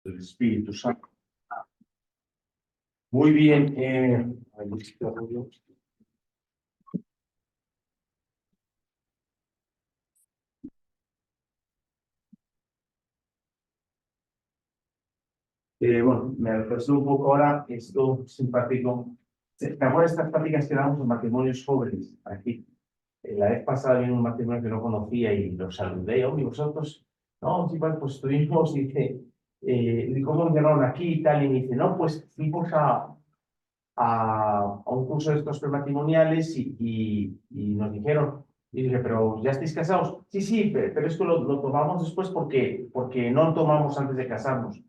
del Espíritu Santo. Muy bien. Bueno, me refresco un poco ahora esto simpático. ¿Te acuerdas de estas pláticas que damos en matrimonios jóvenes? Aquí. La vez pasada vino un matrimonio que no conocía y los saludé. ¿Y vosotros? No, sí, pues estuvimos, dice, ¿y cómo llegaron aquí y tal? Y me dice, no, pues fuimos a un curso de estos prematrimoniales y nos dijeron, y dije, pero ¿ya estáis casados? Sí, sí, pero esto lo tomamos después porque no lo tomamos antes de casarnos.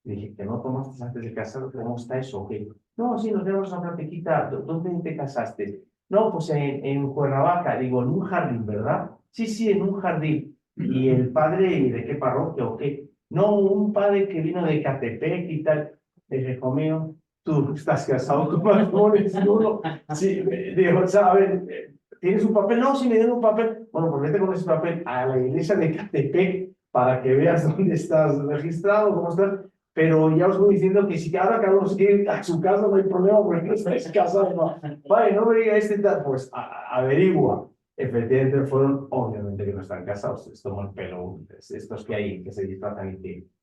Y dije, ¿que no tomaste antes de casarnos? ¿Cómo está eso? ¿Okay? No, sí, nos damos una platiquita. ¿Dónde te casaste? No, pues en Cuernavaca. Digo, en un jardín, ¿verdad? Sí, sí, en un jardín. ¿Y el padre de qué parroquia o qué? No, un padre que vino de Catepec y tal. Dije, hijo mío, tú estás casado con matrimonios, uno. Sí, digo, o sea, a ver, ¿tienes un papel? No, sí, me dieron un papel. Bueno, pues vete con ese papel a la iglesia de Catepec para que veas dónde estás registrado, cómo estás. Pero ya os voy diciendo que si ahora cada uno se quiere ir a su casa, no hay problema porque no estáis casados. No. Vale, no me diga este tal, pues averigua. Efectivamente fueron, obviamente que no están casados, es como el pelo, estos que hay que se disfrazan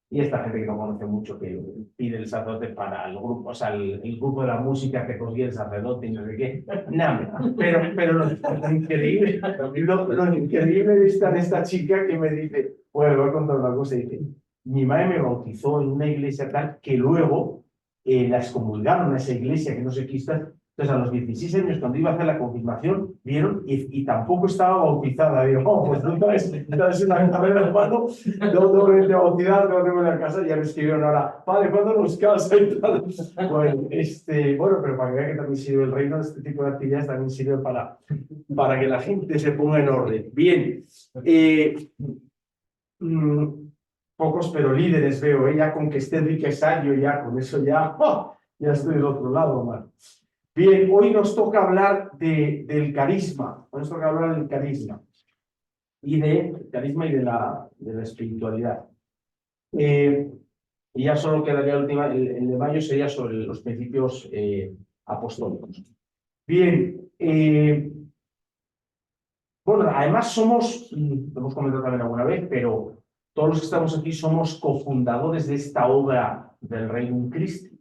y esta gente que no conoce mucho que pide el sacerdote para el grupo, o sea, el grupo de la música que consigue el sacerdote y no sé qué, nada, pero lo increíble, lo increíble de esta chica que me dice, bueno, voy a contar una cosa, dice, mi madre me bautizó en una iglesia tal que luego la excomulgaron a esa iglesia que no sé qué está. Entonces, a los 16 años, cuando iba a hacer la confirmación, vieron y tampoco estaba bautizada. Digo, oh, pues no es una carrera, hermano, no te bautizar, no tengo en la casa. Ya me escribieron ahora, padre, ¿cuándo nos casa y tal? Bueno, bueno, pero para que vean que también sirve el reino, este tipo de actividades también sirve para que la gente se ponga en orden. Bien. Pocos pero líderes veo, ya con que esté Enrique Sallo, ya con eso ya, ya estoy del otro lado, man. Bien, hoy nos toca hablar del carisma, hoy nos toca hablar del carisma y de la espiritualidad. Y ya solo quedaría el de mayo sería sobre los principios apostólicos. Bien, bueno, además somos, lo hemos comentado también alguna vez, pero todos los que estamos aquí somos cofundadores de esta obra del Reino Christi.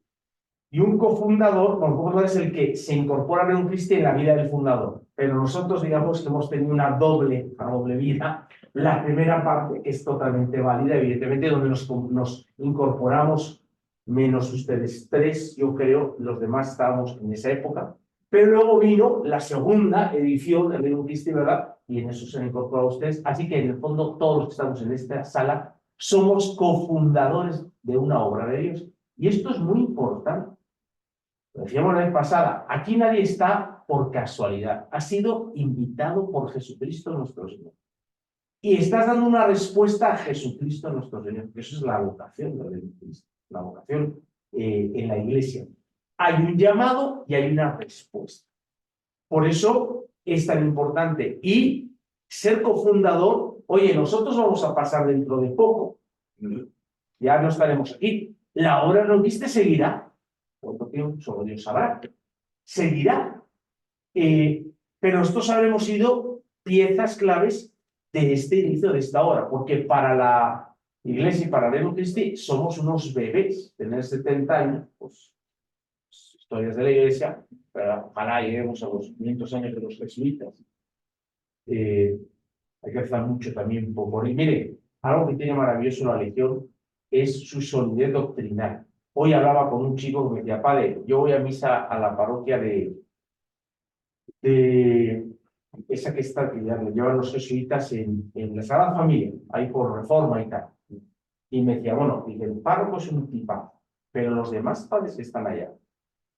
Y un cofundador, bueno, un cofundador es el que se incorpora al Reino Christi en la vida del fundador. Pero nosotros, digamos que hemos tenido una doble vida. La primera parte es totalmente válida, evidentemente, donde nos incorporamos, menos ustedes tres, yo creo, los demás estábamos en esa época. Pero luego vino la segunda edición del Reino Christi, ¿verdad? Y en eso se han incorporado ustedes. Así que, en el fondo, todos los que estamos en esta sala somos cofundadores de una obra de Dios. Y esto es muy importante. Lo decíamos la vez pasada, aquí nadie está por casualidad, ha sido invitado por Jesucristo nuestro Señor. Y estás dando una respuesta a Jesucristo nuestro Señor, que eso es la vocación de Cristo, la vocación en la iglesia. Hay un llamado y hay una respuesta. Por eso es tan importante. Y ser cofundador, oye, nosotros vamos a pasar dentro de poco, ya no estaremos aquí. La obra no viste seguirá. ¿Cuánto tiempo? Solo Dios sabrá. Seguirá. Pero nosotros habremos sido piezas claves de este inicio de esta obra, porque para la Iglesia y para el Reino Christi somos unos bebés. Tener 70 años, pues, historias de la Iglesia, pero ojalá lleguemos a los 500 años de los jesuitas. Hay que hacer mucho también por ahí. Mire, algo que tiene maravilloso la Legión es su solidez doctrinal. Hoy hablaba con un chico que me decía, padre, yo voy a misa a la parroquia de esa que está, que ya me llevan los jesuitas en la Sagrada Familia, ahí por Reforma y tal. Y me decía, bueno, dice, el párroco es un tipazo, pero los demás padres que están allá,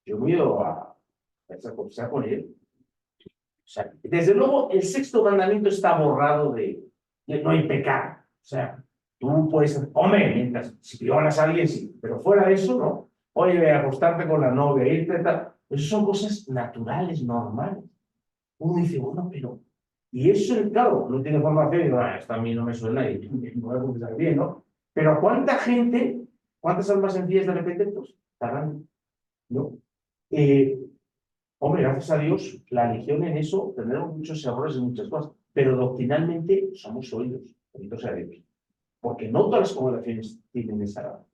yo me he ido a conversar con él. O sea, desde luego, el sexto mandamiento está borrado de no hay pecado. O sea, tú puedes, hombre, mientras, si violas a alguien, sí, pero fuera de eso, no. Oye, acostarte con la novia, irte, tal. Eso son cosas naturales, normales. Uno dice, bueno, pero... Y eso, claro, no tiene formación y digo, esto a mí no me suena y no voy a confesar bien, ¿no? Pero ¿cuánta gente ¿Cuántas almas sencillas de repente? Pues estarán, ¿no? Hombre, gracias a Dios, la Legión en eso tendremos muchos errores en muchas cosas, pero doctrinalmente somos sólidos, bendito sea Dios. Porque no todas las congregaciones tienen esa edad.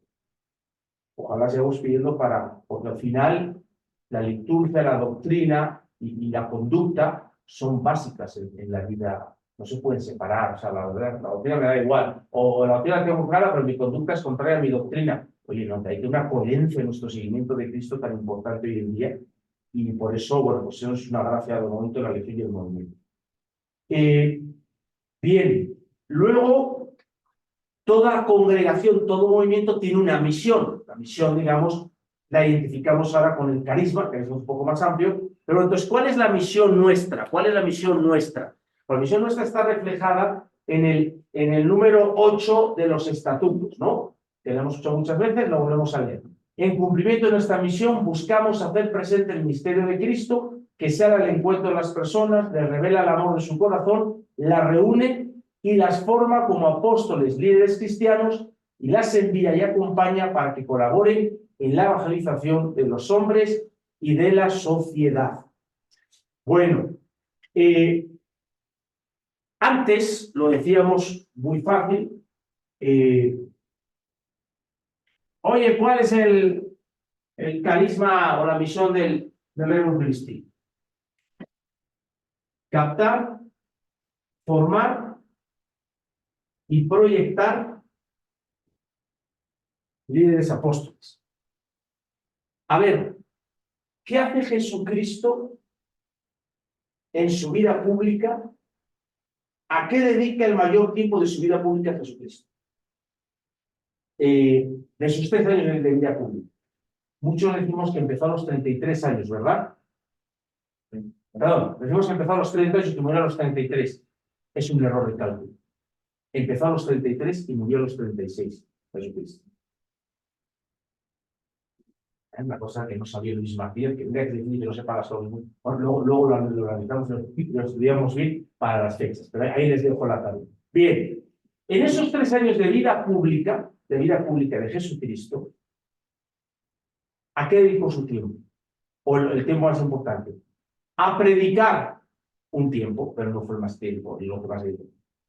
Ojalá sigamos pidiendo porque al final la liturgia, la doctrina y la conducta son básicas en la vida, no se pueden separar. O sea, la verdad, la doctrina me da igual, o la doctrina la tengo clara, pero mi conducta es contraria a mi doctrina. Oye, no, hay que una coherencia en nuestro seguimiento de Cristo tan importante hoy en día, y por eso, bueno, pues eso es una gracia del momento de la Legión y el movimiento. Bien, luego, toda congregación, todo movimiento tiene una misión. La misión, digamos, la identificamos ahora con el carisma, que es un poco más amplio. Pero entonces, ¿cuál es la misión nuestra? ¿Cuál es la misión nuestra? Pues la misión nuestra está reflejada en el número 8 de los estatutos, ¿no? Que lo hemos hecho muchas veces, lo volvemos a leer. En cumplimiento de nuestra misión, buscamos hacer presente el misterio de Cristo, que sea el encuentro de las personas, les revela el amor de su corazón, las reúne y las forma como apóstoles, líderes cristianos, y las envía y acompaña para que colaboren en la evangelización de los hombres y de la sociedad. Bueno, antes lo decíamos muy fácil. Oye, ¿cuál es el carisma o la misión del Reino Cristi? Captar, formar y proyectar líderes apóstoles. A ver, ¿qué hace Jesucristo en su vida pública? ¿A qué dedica el mayor tiempo de su vida pública Jesucristo? De sus 13 años de vida pública. Muchos decimos que empezó a los 33 años, ¿verdad? Perdón, decimos que empezó a los 30 años y que murió a los 33. Es un error de cálculo. Empezó a los 33 y murió a los 36, Jesucristo. Es una cosa que no sabía Luis Matías, que tendría que decir que no sepa las cosas. Luego lo analizamos, lo estudiamos bien para las fechas, pero ahí les dejo la tarea. Bien, en esos 3 años de vida pública de Jesucristo, ¿a qué dedicó su tiempo? O el tiempo más importante. A predicar un tiempo, pero no fue el más tiempo, y lo que más dedicó.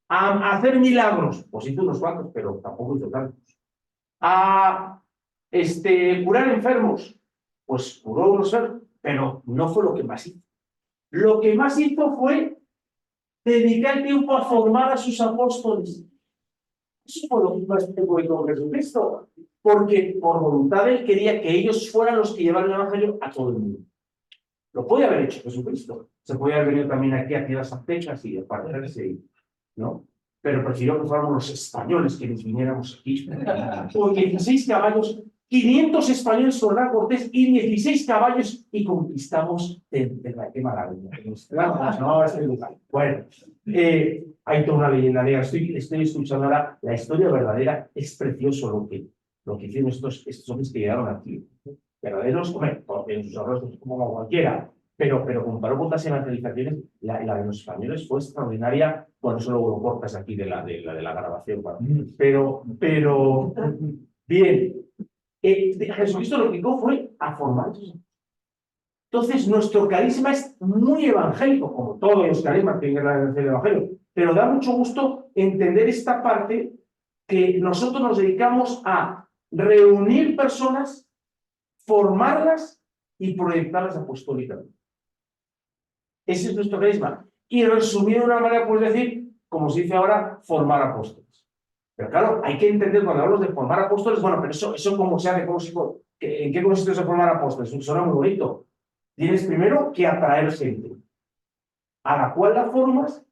A hacer milagros, pues hizo unos cuantos, pero tampoco hizo tantos. A curar enfermos, pues curó unos enfermos, pero no fue lo que más hizo. Lo que más hizo fue dedicar tiempo a formar a sus apóstoles. Eso fue lo que más tiempo hizo con Jesucristo, porque por voluntad de él quería que ellos fueran los que llevaran el evangelio a todo el mundo. Lo podía haber hecho Jesucristo. Se podía haber venido también aquí a las aztecas y a aparecerse, ¿no? Pero prefirió que fuéramos los españoles quienes viniéramos aquí. Con 16 caballos, 500 españoles sobre Hernán Cortés y 16 caballos y conquistamos qué maravilla. No, es el lugar. Bueno, hay toda una leyenda negra. Estoy escuchando ahora la historia verdadera. Es precioso lo que hicieron estos hombres que llegaron aquí. Verdaderos, hombre, en sus errores como cualquiera, pero comparado con otras evangelizaciones, la de los españoles fue extraordinaria. Bueno, eso luego lo cortas aquí de la grabación. Pero, bien, Jesucristo lo que dijo fue a formar. Entonces, nuestro carisma es muy evangélico, como todos los carismas que tienen el evangelio, pero da mucho gusto entender esta parte que nosotros nos dedicamos a reunir personas, formarlas y proyectarlas apostólicamente. Ese es nuestro carisma. Y resumido de una manera, puedes decir, como se dice ahora, formar apóstoles. Pero claro, hay que entender cuando hablamos de formar apóstoles, bueno, pero eso cómo se hace, ¿en qué consiste eso de formar apóstoles? Suena muy bonito. Tienes primero que atraer gente, a la cual la formas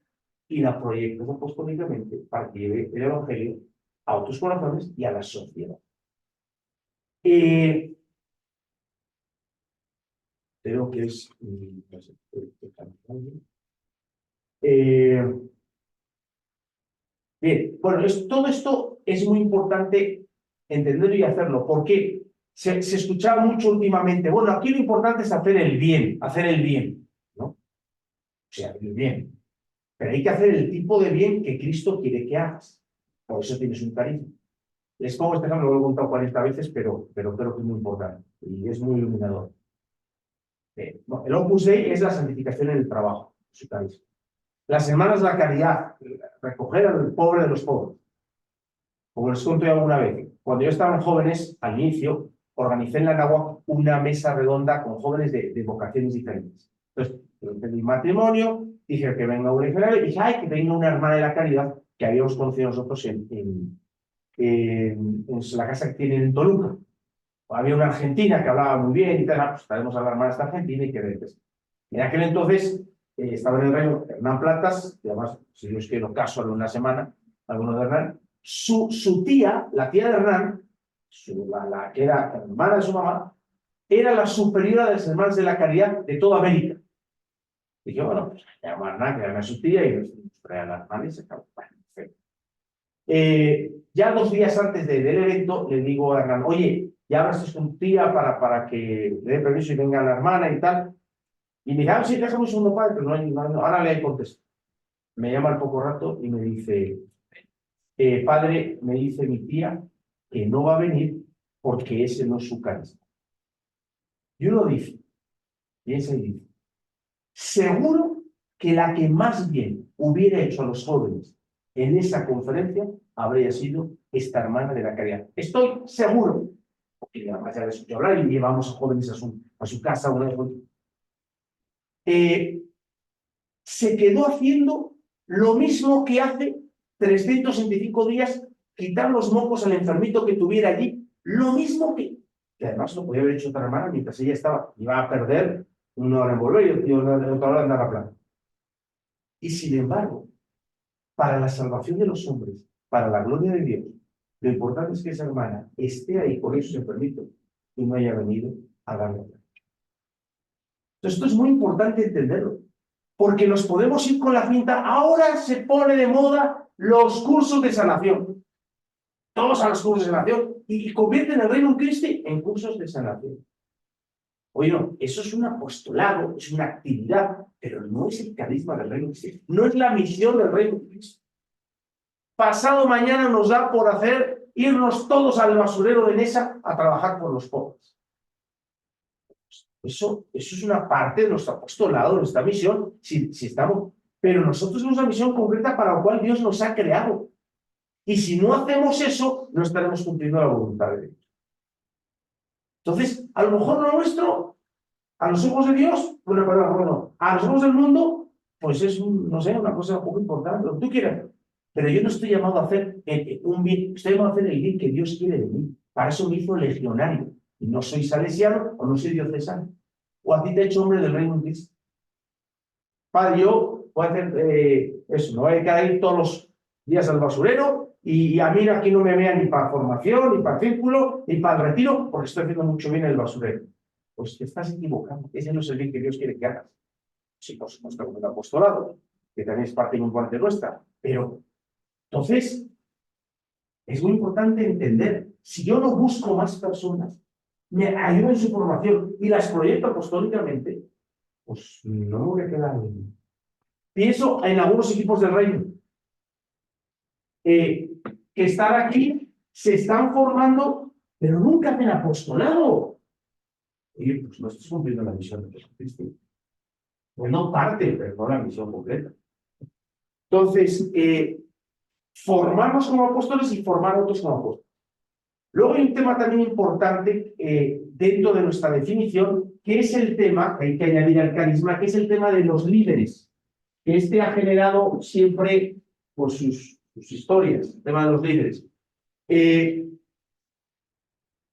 y la proyectas apostólicamente para que lleve el evangelio a otros corazones y a la sociedad. Creo que es... bien, bueno, todo esto es muy importante entenderlo y hacerlo, porque se escuchaba mucho últimamente, bueno, aquí lo importante es hacer el bien, ¿no? O sea, el bien. Pero hay que hacer el tipo de bien que Cristo quiere que hagas. Por eso tienes un carisma. Les pongo este ejemplo, lo he contado 40 veces, pero creo que es muy importante y es muy iluminador. No, el Opus Dei es la santificación en el trabajo, su país. Las hermanas de la caridad, recoger al pobre de los pobres. Como les conté alguna vez, cuando yo estaba en jóvenes, al inicio, organicé en la Náhuatl una mesa redonda con jóvenes de vocaciones diferentes. Entonces, pedí matrimonio, dije que venga una enfermera y dije, ay, que venga una hermana de la caridad que habíamos conocido nosotros en la casa que tienen en Toluca. Había una argentina que hablaba muy bien y tal, pues traemos a la hermana esta argentina y que ves. En aquel entonces estaba en el reino Hernán Platas, y además, si Dios quiere, lo caso en una semana, alguno de Hernán. Su tía, la tía de Hernán, la que era hermana de su mamá, era la superiora de las hermanas de la caridad de toda América. Y yo, bueno, pues llamar a Hernán, que era su tía, y nos traía a la hermana y se acabó. Bueno, perfecto. Ya 2 días antes del evento, le digo a Hernán, oye, ya hablaste con tu tía para que le dé permiso y venga la hermana y tal. Y me dice, ah, sí, déjame un segundo, padre, pero no, ahora le contesto. Me llama al poco rato y me dice, padre, me dice mi tía que no va a venir porque ese no es su carisma. Y uno dice, piensa y dice, seguro que la que más bien hubiera hecho a los jóvenes en esa conferencia habría sido esta hermana de la caridad. Estoy seguro, porque además ya les escuché hablar y llevamos a jóvenes a su casa una vez. Se quedó haciendo lo mismo que hace 365 días, quitar los mocos al enfermito que tuviera allí, lo mismo que además lo podía haber hecho otra hermana mientras ella iba a perder 1 hora en volver y otra hora en dar la plata. Y sin embargo, para la salvación de los hombres, para la gloria de Dios, lo importante es que esa hermana esté ahí con esos enfermitos y no haya venido a dar la plata. Entonces, esto es muy importante entenderlo. Porque nos podemos ir con la finta. Ahora se pone de moda los cursos de sanación. Todos a los cursos de sanación. Y convierten el Reino Christi en cursos de sanación. Oye, no, eso es un apostolado, es una actividad, pero no es el carisma del Reino Christi. No es la misión del Reino Christi. Pasado mañana nos da por irnos todos al basurero de Nesa a trabajar por los pobres. Eso es una parte de nuestro apostolado, de nuestra misión, si estamos. Pero nosotros tenemos una misión concreta para la cual Dios nos ha creado. Y si no hacemos eso, no estaremos cumpliendo la voluntad de Dios. Entonces, a lo mejor lo nuestro, a los ojos de Dios, bueno, a los ojos del mundo, pues es, no sé, una cosa un poco importante, lo que tú quieras. Pero yo no estoy llamado a hacer un bien, estoy llamado a hacer el bien que Dios quiere de mí. Para eso me hizo legionario. Y no soy salesiano o no soy diocesano. O a ti te he hecho hombre del reino de Cristo. Padre, yo voy a hacer eso, me voy a dedicar a ir todos los días al basurero y a mí aquí no me vean ni para formación, ni para círculo, ni para el retiro, porque estoy haciendo mucho bien en el basurero. Pues te estás equivocando. Ese no es el bien que Dios quiere que hagas. Sí, por supuesto, como el apostolado, que también es parte importante nuestra. Pero, entonces, es muy importante entender, si yo no busco más personas, me ayudo en su formación y las proyecto apostólicamente, pues no me voy a quedar. Pienso en algunos equipos del reino que están aquí, se están formando, pero nunca hacen apostolado. Y pues no estás cumpliendo la misión de Jesucristo. Pues no parte, pero no la misión completa. Entonces, formarnos como apóstoles y formar a otros como apóstoles. Luego hay un tema también importante dentro de nuestra definición, que es el tema, que hay que añadir al carisma, que es el tema de los líderes, que ha generado siempre por sus historias, el tema de los líderes.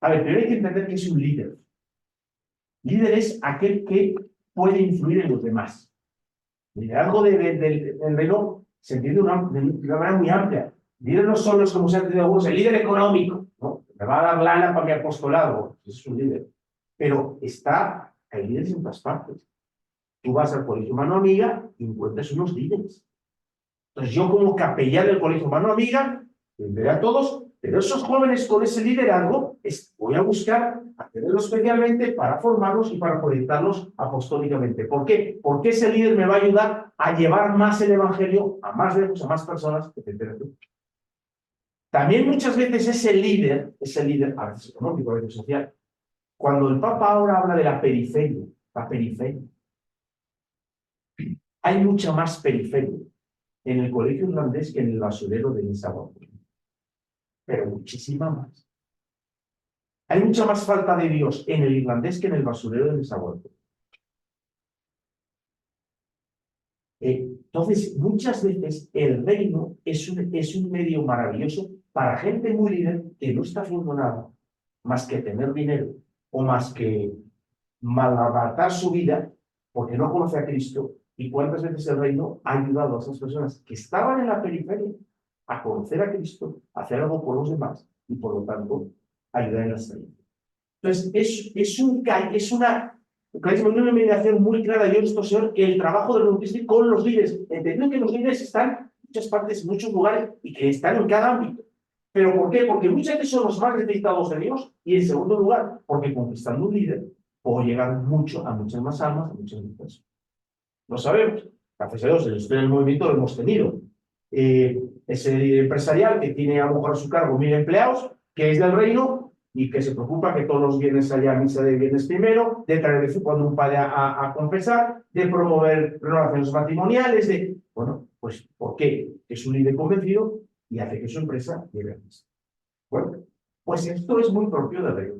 A ver, primero hay que entender que es un líder. Líder es aquel que puede influir en los demás. El liderazgo del reino se entiende de una manera muy amplia. Líder no solo es, como se ha entendido algunos, el líder económico, ¿no? Me va a dar lana para mi apostolado, ese es un líder. Pero hay líderes en todas partes. Tú vas al Colegio Mano Amiga y encuentras unos líderes. Entonces yo como capellán del Colegio Mano Amiga, tendré a todos, pero esos jóvenes con ese liderazgo voy a buscar hacerlo especialmente para formarlos y para proyectarlos apostólicamente. ¿Por qué? Porque ese líder me va a ayudar a llevar más el evangelio a más lejos, a más personas, etc. También muchas veces ese líder, a veces económico, a veces social, cuando el Papa ahora habla de la periferia, hay mucha más periferia en el colegio irlandés que en el basurero de Nezahualcóyotl, pero muchísima más. Hay mucha más falta de Dios en el irlandés que en el basurero de Nezahualcóyotl. Entonces, muchas veces el reino es un medio maravilloso para gente muy líder que no está haciendo nada más que tener dinero o más que malbaratar su vida porque no conoce a Cristo. ¿Y cuántas veces el reino ha ayudado a esas personas que estaban en la periferia a conocer a Cristo, a hacer algo por los demás y por lo tanto ayudar en la salida? Entonces, es una mediación muy clara de Dios, Señor, que el trabajo del reino con los líderes, entendiendo que los líderes están en muchas partes, en muchos lugares y que están en cada ámbito. ¿Pero por qué? Porque muchas veces son los más necesitados de Dios y, en segundo lugar, porque conquistando un líder puedo llegar mucho a muchas más almas, a muchas más personas. Lo sabemos. Gracias a Dios, en la historia del movimiento lo hemos tenido. Ese líder empresarial que tiene a lo mejor a su cargo 1000 empleados, que es del reino y que se preocupa que todos los viernes haya misa de viernes primero, de traer de vez en cuando un padre a confesar, de promover renovaciones matrimoniales, bueno, pues ¿por qué? Es un líder convencido y hace que su empresa llegue a misa. Bueno, pues esto es muy propio del reino.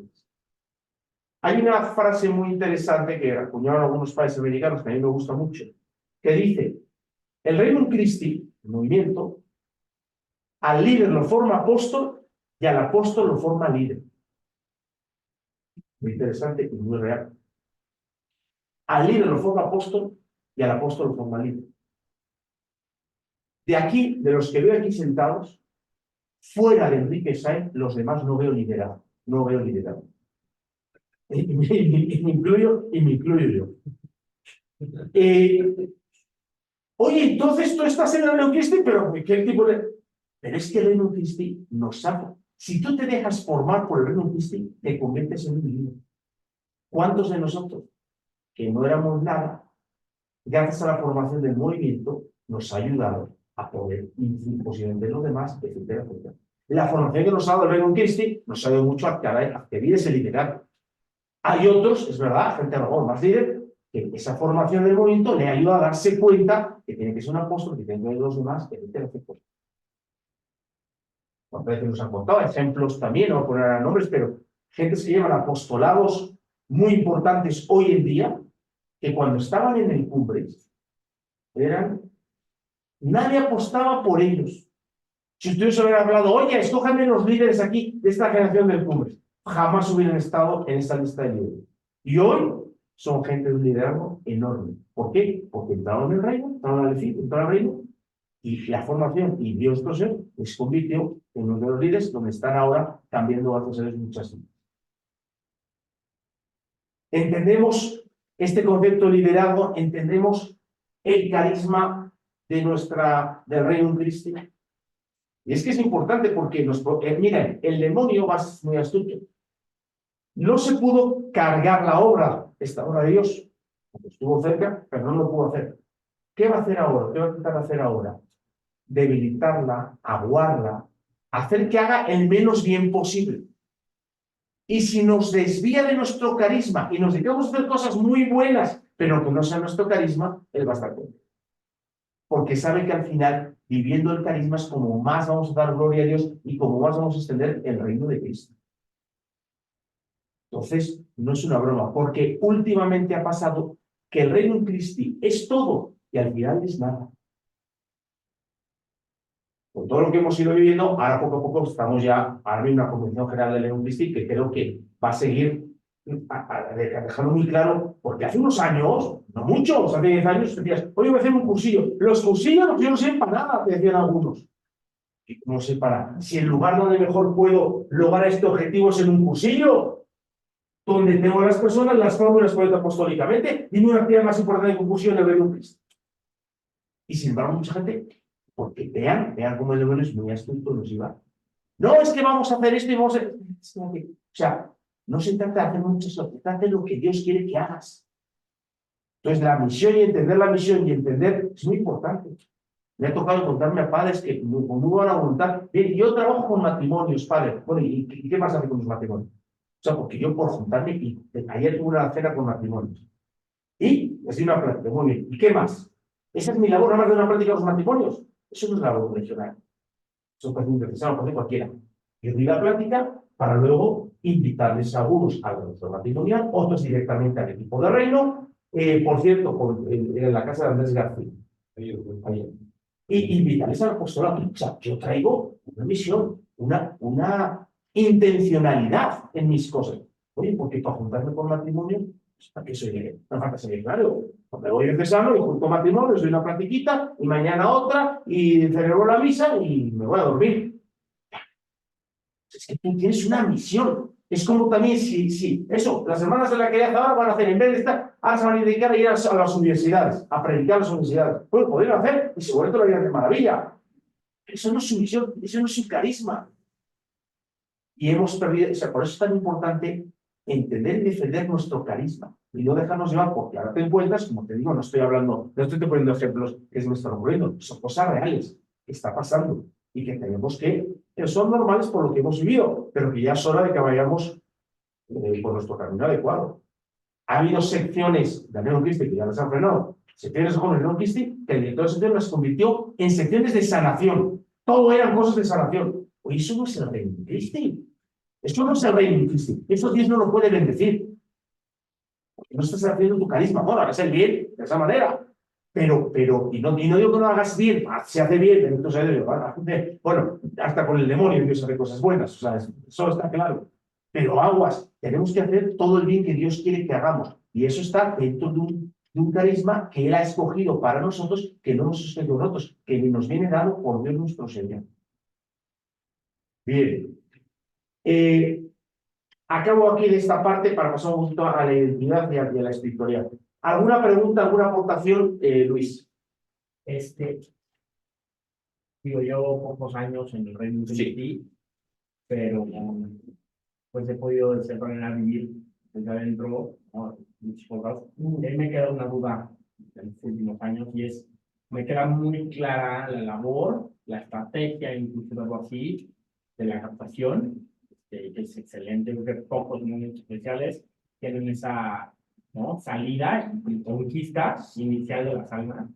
Hay una frase muy interesante que acuñaron algunos países americanos, que a mí me gusta mucho, que dice: el Reino Christi, el movimiento, al líder lo forma apóstol y al apóstol lo forma líder. Muy interesante y muy real. Al líder lo forma apóstol y al apóstol lo forma líder. De aquí, de los que veo aquí sentados, fuera de Enrique Sainz, los demás no veo liderado. No veo liderado. Y me incluyo yo. Oye, entonces tú estás en el Reino Christi, pero ¿qué tipo de...? Pero es que el Reino Christi nos saca. Si tú te dejas formar por el Reino Christi, te conviertes en un líder. ¿Cuántos de nosotros, que no éramos nada, gracias a la formación del movimiento, nos ha ayudado a poder influir posiblemente en los demás, etcétera, etcétera? La formación que nos ha dado el Reino Christi nos ha ayudado mucho a adquirir ese liderazgo. Hay otros, es verdad, gente a lo mejor más líder, que esa formación del movimiento le ayuda a darse cuenta que tiene que ser un apóstol, que tiene que ver los demás, etcétera, etcétera. A veces nos han contado ejemplos también, no voy a poner nombres, pero gente que llevan apostolados muy importantes hoy en día, que cuando estaban en el cumbre, nadie apostaba por ellos. Si ustedes hubieran hablado, oye, escójanme los líderes aquí de esta generación del cumbre, jamás hubieran estado en esta lista de líderes. Y hoy son gente de un liderazgo enorme. ¿Por qué? Porque entraron en el reino, entraron al reino, y la formación y Dios les convirtió en uno de los líderes donde están ahora cambiando a hacer muchas cosas. Entendemos este concepto de liderazgo, entendemos el carisma del reino cristiano. Y es que es importante porque miren, el demonio va muy astuto. No se pudo cargar esta obra de Dios. Estuvo cerca, pero no lo pudo hacer. ¿Qué va a hacer ahora? ¿Qué va a intentar hacer ahora? Debilitarla, aguarla, hacer que haga el menos bien posible. Y si nos desvía de nuestro carisma y nos dedicamos a hacer cosas muy buenas, pero que no sea nuestro carisma, él va a estar contento. Porque sabe que al final, viviendo el carisma, es como más vamos a dar gloria a Dios y como más vamos a extender el reino de Cristo. Entonces, no es una broma, porque últimamente ha pasado que el reino en Cristo es todo y al final es nada. Con todo lo que hemos ido viviendo, ahora poco a poco estamos ya, ahora hay una convención general del Reino Cristi que creo que va a seguir dejando muy claro, porque hace unos años, no muchos, hace 10 años, decías, oye, voy a hacer un cursillo. Los cursillos yo no sirven para nada, te decían algunos. Y no sé para, si el lugar donde mejor puedo lograr este objetivo es en un cursillo, donde tengo a las personas, las fórmulas correctas apostólicamente, dime una actividad más importante que un cursillo en el Reino Cristi. Y sin embargo, mucha gente, porque vean cómo el demonio es muy astuto, nos iba. No, es que vamos a hacer esto y vamos a... O sea, no se trata de hacer mucho eso, se trata de lo que Dios quiere que hagas. Entonces, la misión y entender la misión y entender es muy importante. Me ha tocado encontrarme a padres que con muy buena voluntad. Bien, yo trabajo con matrimonios, padre. Bueno, ¿y qué más hace con los matrimonios? O sea, porque yo por juntarme, y ayer tuve una cena con matrimonios. Y les di una plática, muy bien. ¿Y qué más? Esa es mi labor, nada más de una práctica con los matrimonios. Eso no es labor regional. Eso parece un necesario, parece cualquiera. Yo doy la plática para luego invitarles a algunos al nuestro matrimonial, otros directamente al equipo de reino. Por cierto, en la casa de Andrés García. Ayer. Y invitarles al apostolado. O sea, yo traigo una misión, una intencionalidad en mis cosas. Oye, porque para juntarme con matrimonio, pues, ¿para qué soy? No falta ser claro. Me voy empezando y junto matrimonio, soy una platiquita, y mañana otra, y celebro la misa y me voy a dormir. Es que tú tienes una misión. Es como también si eso, las hermanas de la que ahora van a hacer, en vez de estar, ahora se van a dedicar a ir a las universidades, a predicar a las universidades. Pues podrían hacer y seguramente lo harían de maravilla. Eso no es su misión, eso no es su carisma. Y hemos perdido, o sea, por eso es tan importante entender y defender nuestro carisma y no dejarnos llevar, porque ahora te encuentras, como te digo, no estoy hablando, no estoy poniendo ejemplos que se me están ocurriendo, son cosas reales que está pasando y que tenemos que son normales por lo que hemos vivido, pero que ya es hora de que vayamos por nuestro camino adecuado. Ha habido secciones de Neo Christi que ya las han frenado, secciones con el Neo Christi, que el director de sección las convirtió en secciones de sanación. Todo eran cosas de sanación. Oye, eso no es el Reino Christi. Eso no es el Reino Christi. Eso Dios no lo puede bendecir. Porque no estás haciendo tu carisma. Bueno, hagas el bien de esa manera. Pero, y no digo que no lo hagas bien, se hace bien, pero entonces, bueno, hasta con el demonio Dios hace cosas buenas, o sea, eso está claro. Pero aguas, tenemos que hacer todo el bien que Dios quiere que hagamos. Y eso está dentro de un carisma que Él ha escogido para nosotros, que no nos escogido nosotros, que nos viene dado por Dios nuestro Señor. Bien. Acabo aquí de esta parte para pasar un poquito a la identidad y a la espiritualidad. ¿Alguna pregunta, alguna aportación, Luis? Digo, llevo pocos años en el Reino Unido, Sí. pero pues he podido desarrollar a vivir desde adentro, ¿no? Muchas cosas. Ahí me queda una duda en los últimos años y es, me queda muy clara la labor, la estrategia, incluso algo así, de la captación, que es excelente, porque pocos momentos especiales tienen esa, ¿no?, salida y conquista inicial de las almas.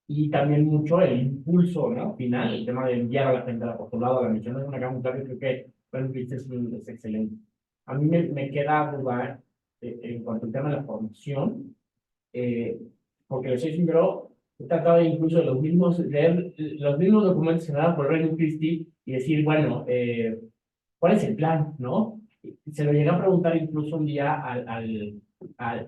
Y también mucho el impulso, ¿no?, final, el tema de enviar a la gente al apostolado, a la misión es una gran clave, creo que es excelente. A mí me queda duda en cuanto al tema de la formación, porque les soy sincero, he tratado incluso de leer los mismos documentos que dan por el Reino Christi y decir, bueno, ¿cuál es el plan, no? Se lo llegué a preguntar incluso un día al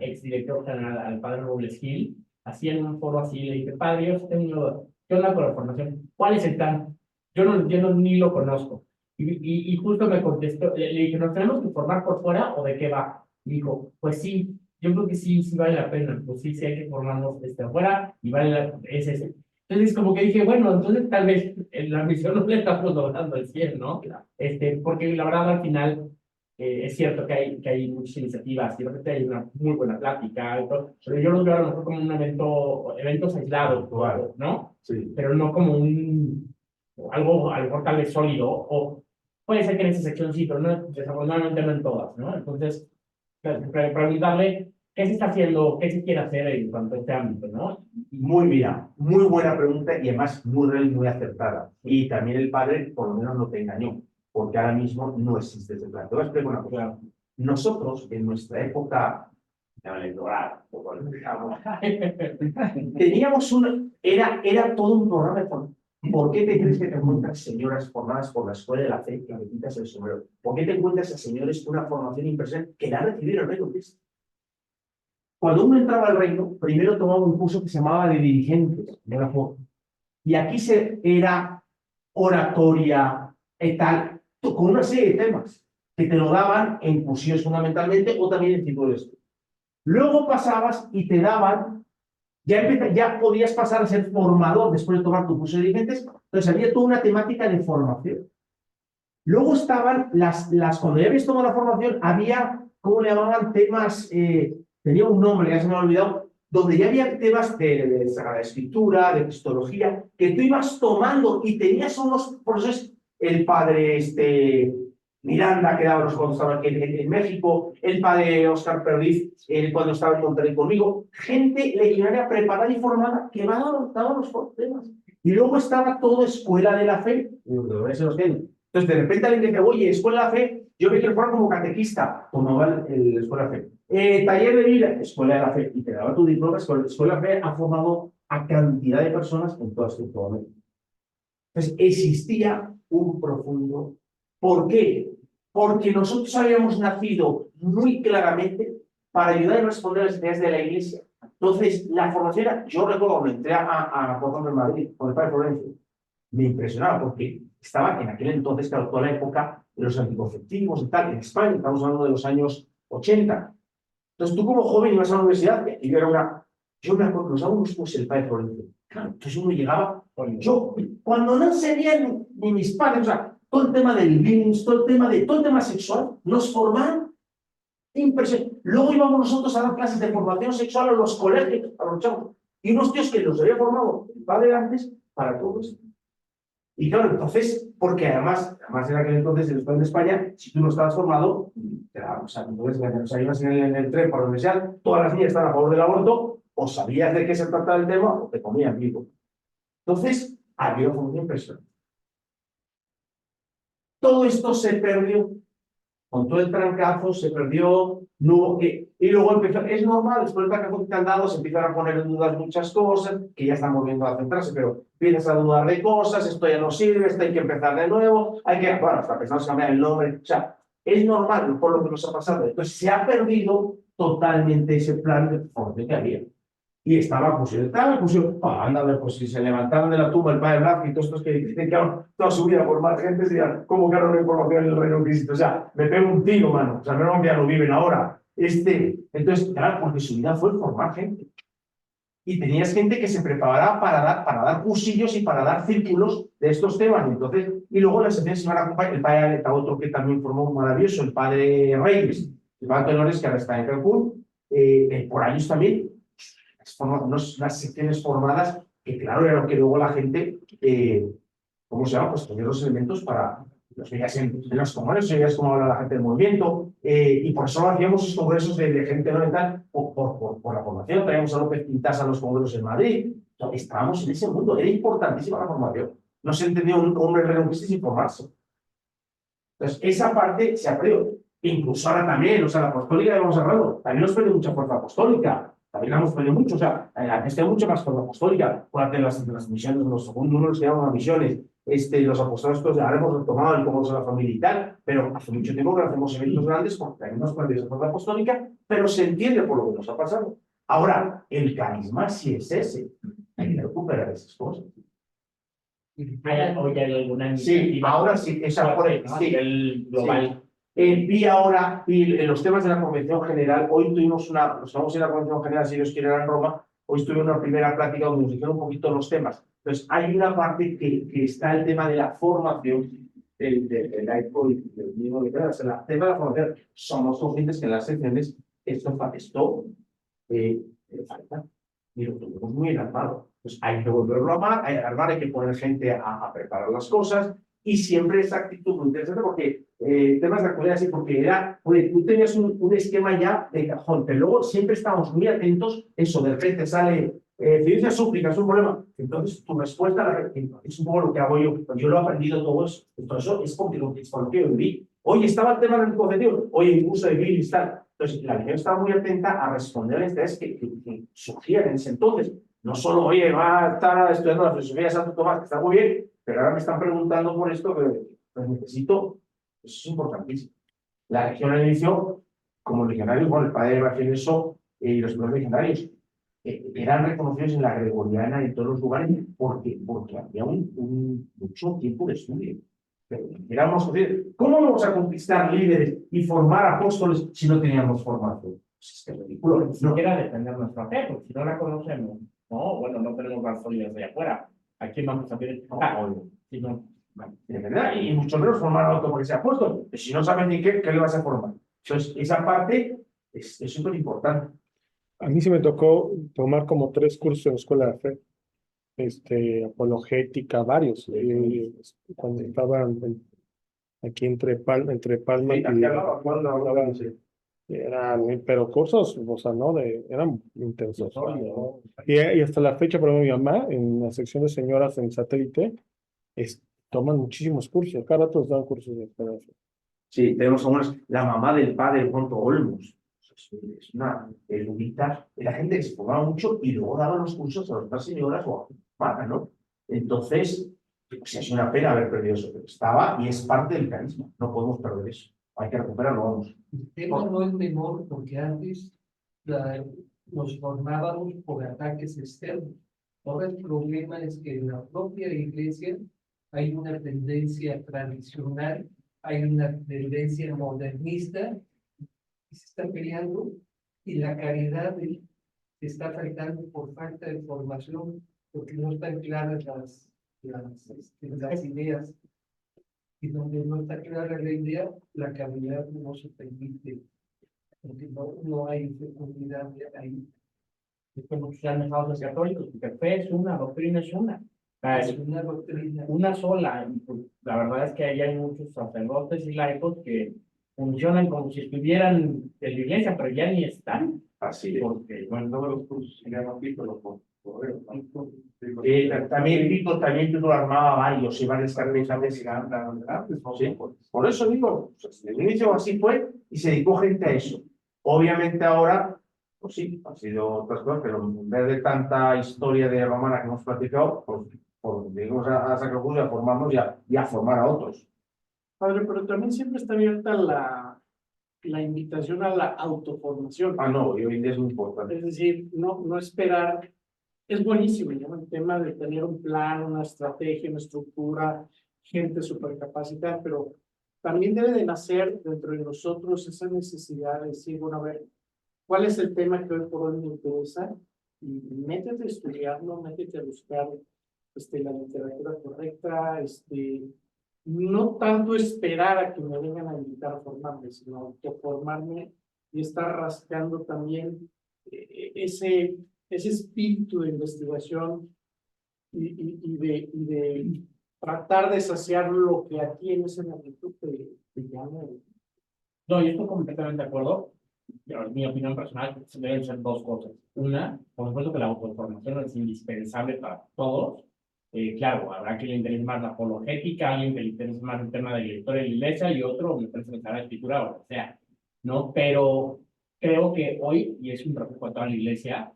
exdirector general, al padre Robles Gil, así en un foro así, le dije, padre, ¿qué onda con la formación? ¿Cuál es el plan? Yo no lo entiendo ni lo conozco. Y justo me contestó, le dije, ¿nos tenemos que formar por fuera o de qué va? Y dijo, pues sí, yo creo que sí, sí vale la pena, pues sí, sí hay que formarnos afuera y vale es ese. Entonces, como que dije, bueno, entonces tal vez en la misión no le estamos logrando el 100, ¿no? Porque la verdad al final es cierto que hay muchas iniciativas, y que hay una muy buena plática, pero yo los veo a lo mejor como un eventos aislados, ¿no? Sí. Pero no como algo a lo mejor tal vez sólido, o puede ser que en esa sección sí, pero no, desafortunadamente no en todas, ¿no? Entonces, preguntarle qué se está haciendo, qué se quiere hacer en cuanto a este ámbito, ¿no? Muy bien, muy buena pregunta y además muy real y muy acertada. Y también el padre, por lo menos, no te engañó, porque ahora mismo no existe ese plan. Te voy a explicar una cosa. Claro. Nosotros, en nuestra época electoral, teníamos era todo un programa de formación. ¿Por qué te crees que te encuentras señoras formadas por la escuela de la fe que le quitas el sombrero? ¿Por qué te encuentras a señores con una formación impresionante que la han recibido el Reino de Cristo? Cuando uno entraba al reino, primero tomaba un curso que se llamaba de dirigentes, y aquí era oratoria, tal, con una serie de temas que te lo daban en cursillos fundamentalmente o también en círculos. Luego pasabas y te daban, ya podías pasar a ser formador después de tomar tu curso de dirigentes, entonces había toda una temática de formación. Luego estaban cuando ya habías tomado la formación, había, ¿cómo le llamaban? Temas, tenía un nombre, ya se me ha olvidado, donde ya había temas de Sagrada Escritura, de cristología, que tú ibas tomando y tenías unos profesores, el padre Miranda, que daba cuando estaba aquí en México, el padre Oscar Perdiz, cuando estaba en Monterrey conmigo, gente legionaria preparada y formada que daba los temas. Y luego estaba todo Escuela de la Fe, entonces de repente alguien dice, oye, Escuela de la Fe, yo me quiero formar como catequista, tomaba el Escuela de Fe. Taller de vida, Escuela de la Fe, y te daba tu diploma. Escuela de la Fe ha formado a cantidad de personas en todo América. Entonces existía un profundo. ¿Por qué? Porque nosotros habíamos nacido muy claramente para ayudar y responder a las necesidades de la Iglesia. Entonces, la formación era, yo recuerdo cuando entré por ejemplo, en Madrid, con el padre Florencio, me impresionaba porque estaba en aquel entonces, claro, toda la época de los anticonceptivos y tal, en España, estamos hablando de los años 80. Entonces, tú como joven ibas a la universidad y yo me acuerdo, los alumnos, pues el padre Florencio. Claro, entonces uno llegaba, yo, cuando no enseñan ni mis padres, o sea, todo el tema del BIMS, todo el tema sexual, nos formaron impresionante. Luego íbamos nosotros a dar clases de formación sexual a los colegios, a los chavos, y unos tíos que los había formado el padre antes para todo esto. Y claro, entonces, porque además en aquel entonces, en España, si tú no estabas formado, o sea, entonces ibas en el tren para la universidad, todas las niñas estaban a favor del aborto, o sabías de qué se trataba el tema, o te comían vivo. Entonces, había una formación impresionante. Todo esto se perdió. Con todo el trancazo se perdió, no hubo que... Y luego empezó, es normal, después del trancazo que te han dado, se empiezan a poner en dudas muchas cosas, que ya están volviendo a centrarse, pero empiezas a dudar de cosas, esto ya no sirve, esto hay que empezar de nuevo, bueno, hasta pensamos en cambiar el nombre, o sea, es normal por lo que nos ha pasado. Entonces se ha perdido totalmente ese plan de formación que había. Y estaba, pues, anda a ver, pues si se levantaron de la tumba el padre Blas y todos estos que dicen que toda su vida por más gente, dirán, ¿cómo que ahora no hay información en el reino de Cristo? O sea, me pego un tiro, mano. O sea, menos que ya lo viven ahora. Entonces, claro, porque su vida fue formar gente. Y tenías gente que se preparaba para dar cursillos y para dar círculos de estos temas. Entonces, y luego las sesiones se van a acompañar. El padre Aleta, otro que también formó maravilloso, el padre Reyes, el padre Dolores, que ahora está en Cancún, por años también. Unas secciones formadas que, claro, era lo que luego la gente, ¿cómo se llama? Pues tenía los elementos para los veías en los congresos, veías cómo habla la gente del movimiento, y por eso hacíamos esos congresos de gente no tal, por la formación. Traíamos a López Quintas a los congresos en Madrid. O sea, estábamos en ese mundo, era importantísima la formación. No se entendía un hombre renunciante sin formarse. Entonces, esa parte se ha perdido. Incluso ahora también, o sea, la apostólica que hemos hablado, también nos perdió mucha fuerza apostólica. También la hemos perdido mucho, o sea, antes hay mucho más fuerza apostólica. Por las misiones, los segundos números que llaman misiones, los apóstoles, ahora hemos retomado el cómo de la familia y tal, pero hace mucho tiempo que no hacemos eventos grandes porque también hemos perdido esa fuerza apostólica, pero se entiende por lo que nos ha pasado. Ahora, el carisma sí es ese. Hay que recuperar esas cosas. ¿Hoy hay alguna Sí, ahora sí, esa por sí, el global. Sí. Vi ahora, y en los temas de la Convención General, hoy tuvimos nos vamos a ir a la Convención General, si Dios quiere, en Roma, hoy estuve en una primera práctica donde nos dijeron un poquito los temas. Entonces, hay una parte que está el tema de la formación del laico y del mismo de o sea, el tema de la formación. Somos conscientes que en las secciones esto falta y lo tenemos muy enarmado. Pues hay que volverlo a armar, hay que poner gente a preparar las cosas, y siempre esa actitud muy interesante porque temas de actualidad así, porque era, oye, tú tenías un esquema ya de cajón, pero luego siempre estamos muy atentos, eso de repente sale ciencia súplica, es un problema, entonces tu respuesta es un poco lo que hago yo lo he aprendido todo eso, entonces es porque es por lo que yo viví. Hoy estaba el tema del concepción, hoy incluso de Bill y tal. Entonces, la Legión estaba muy atenta a responder a las necesidades que surgían en ese entonces. No solo, oye, va a estar estudiando la filosofía de Santo Tomás, que está muy bien, pero ahora me están preguntando por esto, que pues necesito. Eso es importantísimo. La Legión al inicio, como legionarios, bueno, el padre Evangelio y los primeros legionarios eran reconocidos en la gregoriana y en todos los lugares porque había mucho tiempo de estudio. ¿Cómo vamos a conquistar líderes y formar apóstoles si no teníamos formación? Pues es ridículo. No quiera defender nuestra fe, porque si no la conocemos, no, bueno, no tenemos las sólidas de afuera. ¿A quién vamos a pedir? Si no, de verdad, y mucho menos formar a otro porque sea apóstol. Si no saben ni qué le vas a formar. Entonces, esa parte es súper importante. A mí sí me tocó tomar como 3 cursos en escuela de fe, apologética, varios, cuando estaba aquí entre Palma Sí, aquí al lado, cuando hablaban, sí. pero cursos, o sea, ¿no? Eran intensos. Sólido. Y hasta la fecha, por ejemplo, mi mamá, en la sección de señoras en satélite, toman muchísimos cursos, cada rato dan cursos de esperanza. Sí, tenemos algunas, la mamá del padre Ponto Olmos, es una erudita, la gente que se formaba mucho y luego daba los cursos a las otras señoras o a ¿no? Entonces, pues es una pena haber perdido eso, pero estaba y es parte del carisma, no podemos perder eso, hay que recuperarlo, vamos. El tema no es menor porque antes nos formábamos por ataques externos. Ahora el problema es que en la propia iglesia hay una tendencia tradicional, hay una tendencia modernista que se está peleando y la caridad se está faltando por falta de formación, porque no están claras las ideas. Y donde no está clara la idea, la caridad no se permite, porque no hay fecundidad ahí. Es como que se han dejado los católicos, porque fe es una, doctrina es una. Es una doctrina. Una sola. Y, pues, la verdad es que ahí hay muchos sacerdotes y laicos que funcionan como si estuvieran en la iglesia, pero ya ni están. Así es. Porque, bueno, Todos los cursos se llaman títulos por correo. También Tito armaba varios y varias carpetas de sí. Por eso digo, desde el inicio así fue y se dedicó gente a eso. Obviamente ahora, pues sí, han sido otras cosas, pero en vez de tanta historia de romana que hemos platicado, pues digamos a sacar cursos y a formarnos y a formar a otros. Padre, pero también siempre está abierta la invitación a la autoformación. Ah, no, y hoy en día es muy importante. Es decir, no esperar. Es buenísimo, ¿no? El tema de tener un plan, una estrategia, una estructura, gente súper capacitada, pero también debe de nacer dentro de nosotros esa necesidad de decir, bueno, a ver, ¿cuál es el tema que hoy por hoy me interesa? Y métete a estudiarlo, métete a buscar la literatura correcta, no tanto esperar a que me vengan a invitar a formarme, sino autoformarme y estar rascando también ese espíritu de investigación y de tratar de saciar lo que a ti en ese momento te llama. no, yo estoy completamente de acuerdo. Pero en mi opinión personal, deben ser dos cosas. Una, por supuesto que la autoformación es indispensable para todos. Claro, habrá que le interese más la apologética, alguien que le interese más el tema de la historia de la iglesia y otro me parece que la escritura o lo que sea, ¿no? Pero creo que hoy, y es un reflejo de toda la iglesia,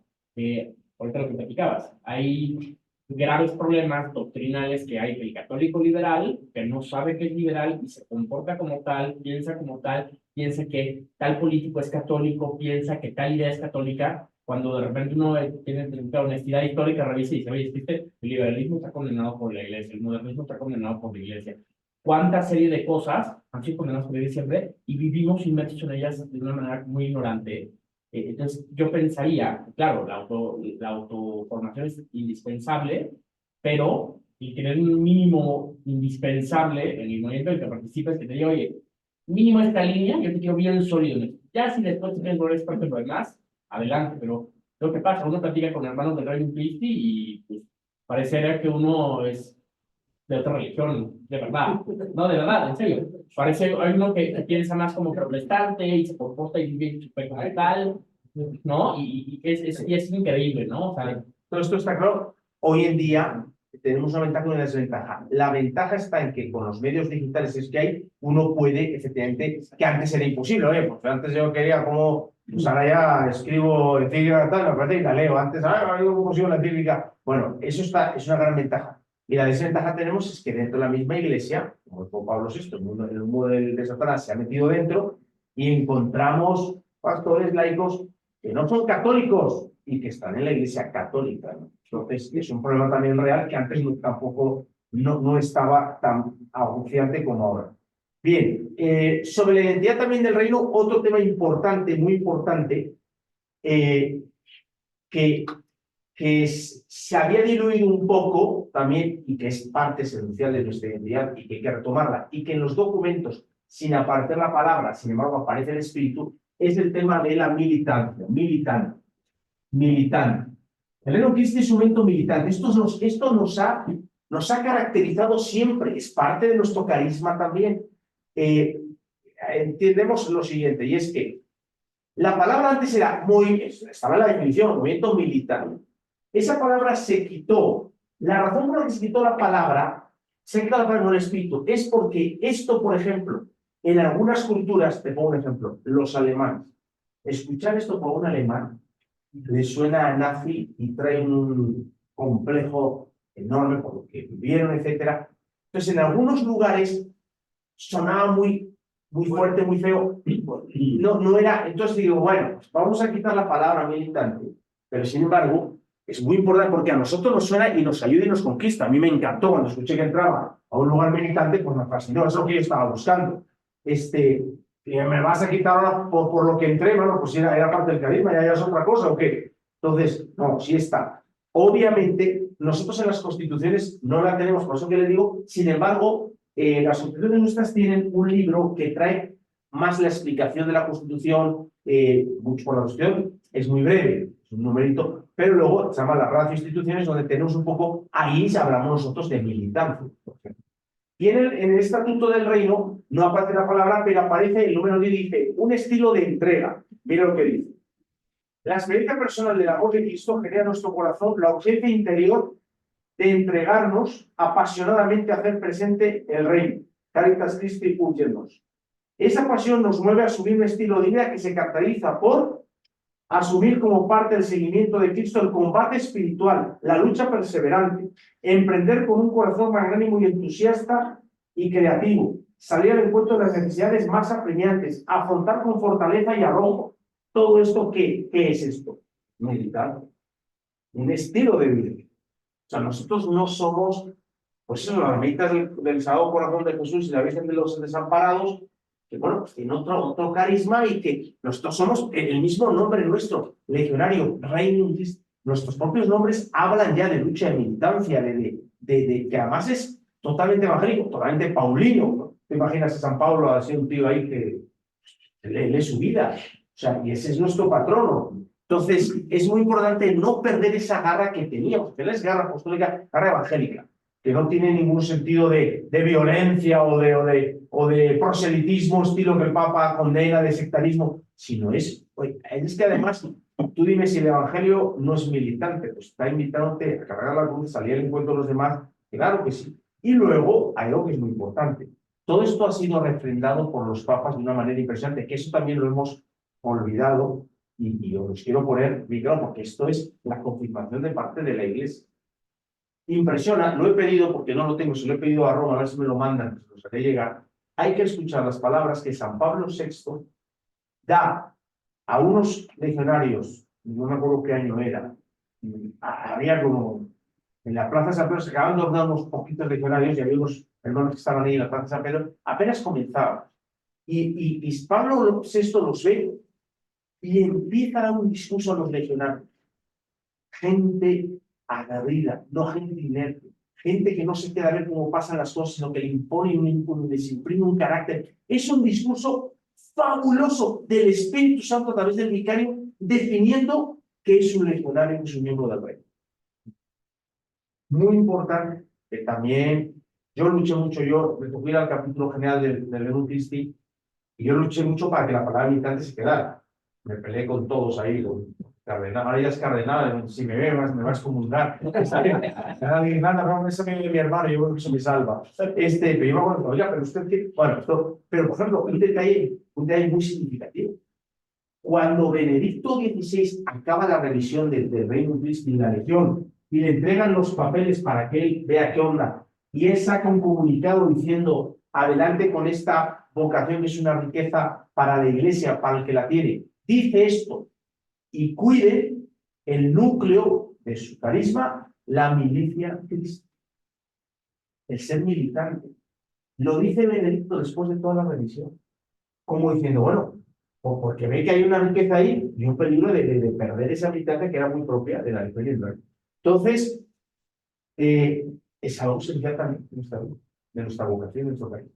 ahorita lo que platicabas, hay graves problemas doctrinales que hay el católico liberal, que no sabe que es liberal y se comporta como tal, piensa como tal, piensa que tal político es católico, piensa que tal idea es católica, cuando de repente uno tiene la honestidad histórica, revisa y dice, oye, el liberalismo está condenado por la iglesia, el modernismo está condenado por la iglesia. ¿Cuánta serie de cosas han sido condenadas por la iglesia siempre y vivimos inmersos en ellas de una manera muy ignorante? Entonces, yo pensaría, claro, la autoformación es indispensable, pero el tener un mínimo indispensable en el momento en que participes, que te diga, oye, mínimo esta línea, yo te quiero bien sólido en esto. Ya si después te tienes valores parte de lo demás, adelante, pero lo que pasa, uno platica con hermanos del Reino Christi y pues, parecería que uno es de otra religión, de verdad, no, de verdad, en serio. Parece, hay uno que piensa más como protestante y se comporta y vive súper como tal, ¿no? Y es increíble, ¿no? O sea, todo esto está claro. Hoy en día tenemos una ventaja y una desventaja. La ventaja está en que con los medios digitales es que hay, uno puede, efectivamente, que antes era imposible, porque antes yo quería como, pues ahora ya escribo encíclica tal, me parece que la leo, antes, ¿cómo consigo la encíclica? Bueno, eso es una gran ventaja. Y la desventaja tenemos es que dentro de la misma iglesia, como el Papa Pablo VI, el mundo de Satanás se ha metido dentro y encontramos pastores laicos que no son católicos y que están en la iglesia católica, ¿no? Entonces, es un problema también real que antes tampoco no estaba tan aguciante como ahora. Bien, sobre la identidad también del reino, otro tema importante, muy importante, que se había diluido un poco también y que es parte esencial de nuestra identidad y que hay que retomarla, y que en los documentos, sin aparecer la palabra, sin embargo aparece el espíritu, es el tema de la militancia, militante. militante. El Reino Christi es un movimiento militante. Esto nos ha caracterizado siempre, es parte de nuestro carisma también. Entendemos lo siguiente, y es que la palabra antes era estaba en la definición, movimiento militar. Esa palabra se quitó. La razón por la que se quitó la palabra, se quitó la palabra en el espíritu, es porque esto, por ejemplo, en algunas culturas, te pongo un ejemplo, los alemanes, escuchar esto por un alemán le suena a nazi y trae un complejo enorme por lo que vivieron, etcétera. Entonces, en algunos lugares sonaba muy fuerte, muy feo. No era. Entonces digo, bueno, pues vamos a quitar la palabra militante, pero sin embargo, es muy importante porque a nosotros nos suena y nos ayuda y nos conquista. A mí me encantó cuando escuché que entraba a un lugar militante, pues me fascinó, eso es lo que yo estaba buscando. Y me vas a quitar ahora por lo que entré, bueno, pues era parte del carisma, ya es otra cosa, ¿o qué? Entonces, no, sí está. Obviamente, nosotros en las constituciones no la tenemos, por eso que le digo, sin embargo, las constituciones nuestras tienen un libro que trae más la explicación de la Constitución, mucho por la Constitución, es muy breve, es un numerito, pero luego se llama la ratio instituciones, donde tenemos un poco, ahí hablamos nosotros de militancia, por ejemplo. Y en el Estatuto del Reino no aparece la palabra, pero aparece el número 10, dice, un estilo de entrega. Mira lo que dice. La experiencia personal del amor de Cristo genera en nuestro corazón la urgencia interior de entregarnos apasionadamente a hacer presente el reino. Caritas Christi urgenos. Esa pasión nos mueve a asumir un estilo de vida que se caracteriza por asumir como parte del seguimiento de Cristo el combate espiritual, la lucha perseverante, emprender con un corazón magnánimo y entusiasta y creativo, salir al encuentro de las necesidades más apremiantes, afrontar con fortaleza y arrojo. Todo esto, ¿qué es esto? Militar. Un estilo de vida. O sea, nosotros no somos, pues eso, las hermanitas del Sagrado Corazón de Jesús y la Virgen de los Desamparados, que bueno, pues tiene otro carisma y que nosotros somos el mismo nombre nuestro, legionario, reino, nuestros propios nombres hablan ya de lucha, de militancia, que además es totalmente evangélico, totalmente paulino, ¿no? ¿Te imaginas a San Pablo a ser un tío ahí que lee su vida? O sea, y ese es nuestro patrono. Entonces, es muy importante no perder esa garra que teníamos, que es garra apostólica, garra evangélica, que no tiene ningún sentido de violencia o de proselitismo, estilo que el Papa condena, de sectarismo, sino es que además, tú dime si el evangelio no es militante, pues está invitándote a cargar la cruz, salir al encuentro de los demás, claro que sí. Y luego hay algo que es muy importante. Todo esto ha sido refrendado por los papas de una manera impresionante, que eso también lo hemos olvidado, y os quiero poner claro, porque esto es la confirmación de parte de la Iglesia. Impresiona, lo he pedido porque no lo tengo, se lo he pedido a Roma, a ver si me lo mandan, se los haré llegar. Hay que escuchar las palabras que San Pablo VI da a unos legionarios, no me acuerdo qué año era, había como, en la Plaza de San Pedro se acaban de ordenar unos poquitos legionarios y había unos hermanos que estaban ahí en la Plaza de San Pedro, apenas comenzaban. Y Pablo VI los ve y empieza a dar un discurso a los legionarios. Gente aguerrida, no gente inerte, gente que no se queda a ver cómo pasan las cosas, sino que le impone les imprime un carácter. Es un discurso fabuloso del Espíritu Santo a través del vicario, definiendo que es un legionario, que es un miembro del reino. Muy importante, que también yo luché mucho, yo me tocó ir al capítulo general del Rerum Christi, y yo luché mucho para que la palabra militante se quedara. Me peleé con todos ahí, con cardenal, ahora ya es cardenal, si me ve me va a excomulgar. No, ese es mi hermano, yo creo que eso me salva. Pero yo me acuerdo, oiga, pero usted qué, bueno, pero por ejemplo, un detalle muy significativo. Cuando Benedicto XVI acaba la revisión del Reino Christi y la Legión, y le entregan los papeles para que él vea qué onda, y él saca un comunicado diciendo, adelante con esta vocación que es una riqueza para la Iglesia, para el que la tiene, dice esto, y cuide el núcleo de su carisma, la milicia cristiana, el ser militante. Lo dice Benedicto después de toda la revisión, como diciendo, bueno, porque ve que hay una riqueza ahí y un peligro de perder esa militancia que era muy propia de la Iglesia del. Entonces, es algo esencial también de nuestra vocación, de nuestro país.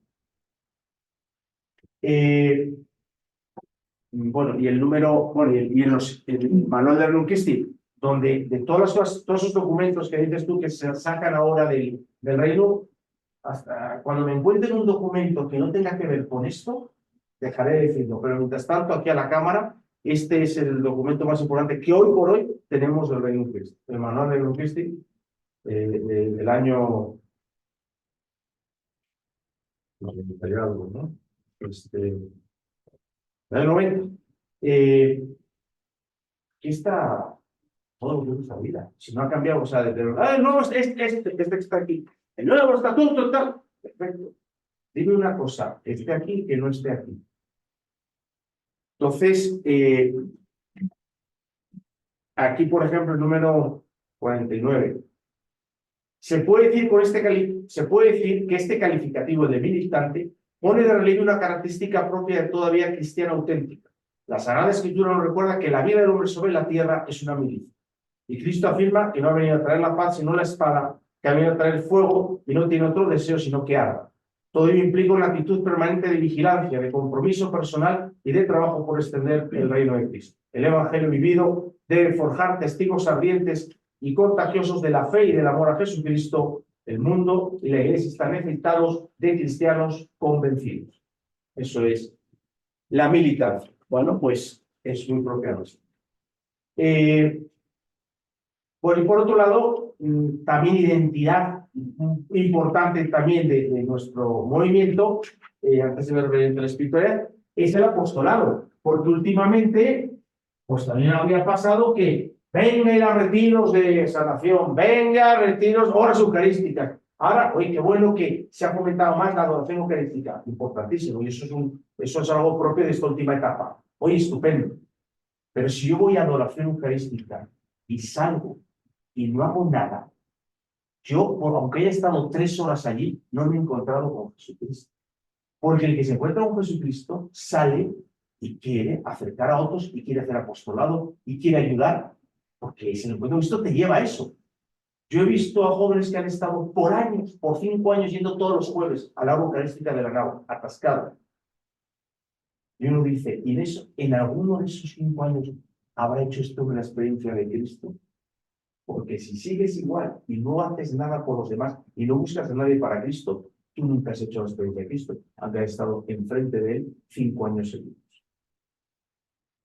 bueno, y el número, bueno, y en el manual de Regnum Christi, donde de todas las cosas, todos esos documentos que dices tú que se sacan ahora del reino, hasta cuando me encuentre un documento que no tenga que ver con esto, dejaré de decirlo. Pero mientras tanto, aquí a la Cámara, este es el documento más importante que hoy por hoy tenemos del Regnum Christi, el manual de Regnum Christi del año, no sé, me algo, ¿no? Del año 90. Aquí está todo lo que es nuestra vida. Si no ha cambiado, o sea, desde el nuevo este que está aquí, el nuevo estatuto, tal. Perfecto. Dime una cosa, esté aquí que no esté aquí. Entonces, aquí, por ejemplo, el número 49. Se puede decir que este calificativo de militante pone de relieve una característica propia de toda vida cristiana auténtica. La Sagrada Escritura nos recuerda que la vida del hombre sobre la tierra es una milicia. Y Cristo afirma que no ha venido a traer la paz sino la espada, que ha venido a traer fuego y no tiene otro deseo sino que arda. Todo ello implica una actitud permanente de vigilancia, de compromiso personal y de trabajo por extender el reino de Cristo. El Evangelio vivido debe forjar testigos ardientes y contagiosos de la fe y del amor a Jesucristo. El mundo y la Iglesia están necesitados de cristianos convencidos. Eso es la militancia. Bueno, pues es muy propia nuestra. Bueno, y por otro lado, también identidad importante también de nuestro movimiento, antes de ver el espiritualidad, es el apostolado, porque últimamente, pues también había pasado que venga a ir a retiros de sanación, venga a retiros, horas eucarísticas. Ahora, oye, qué bueno que se ha fomentado más la adoración eucarística, importantísimo, y eso es algo propio de esta última etapa. Oye, estupendo. Pero si yo voy a adoración eucarística y salgo y no hago nada, yo, aunque haya estado 3 horas allí, no me he encontrado con Jesucristo. Porque el que se encuentra con Jesucristo sale y quiere acercar a otros y quiere hacer apostolado y quiere ayudar, porque ese encuentro con Cristo te lleva a eso. Yo he visto a jóvenes que han estado por años, por 5 años, yendo todos los jueves a la hora eucarística de la nao, atascada. Y uno dice, ¿y en alguno de esos 5 años habrá hecho esto en la experiencia de Cristo? Porque si sigues igual y no haces nada por los demás y no buscas a nadie para Cristo, tú nunca has hecho la experiencia de Cristo, aunque has estado enfrente de Él 5 años seguidos.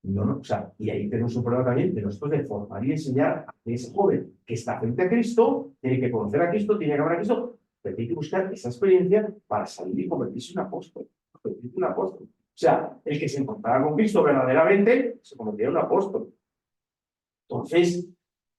No, o sea, y ahí tenemos un problema también de nosotros de formar y enseñar a ese joven que está frente a Cristo, tiene que conocer a Cristo, tiene que hablar a Cristo, pero tiene que buscar esa experiencia para salir y convertirse en un apóstol. Convertirse en un apóstol. O sea, el que se encontrara con Cristo verdaderamente se convertiría en un apóstol. Entonces,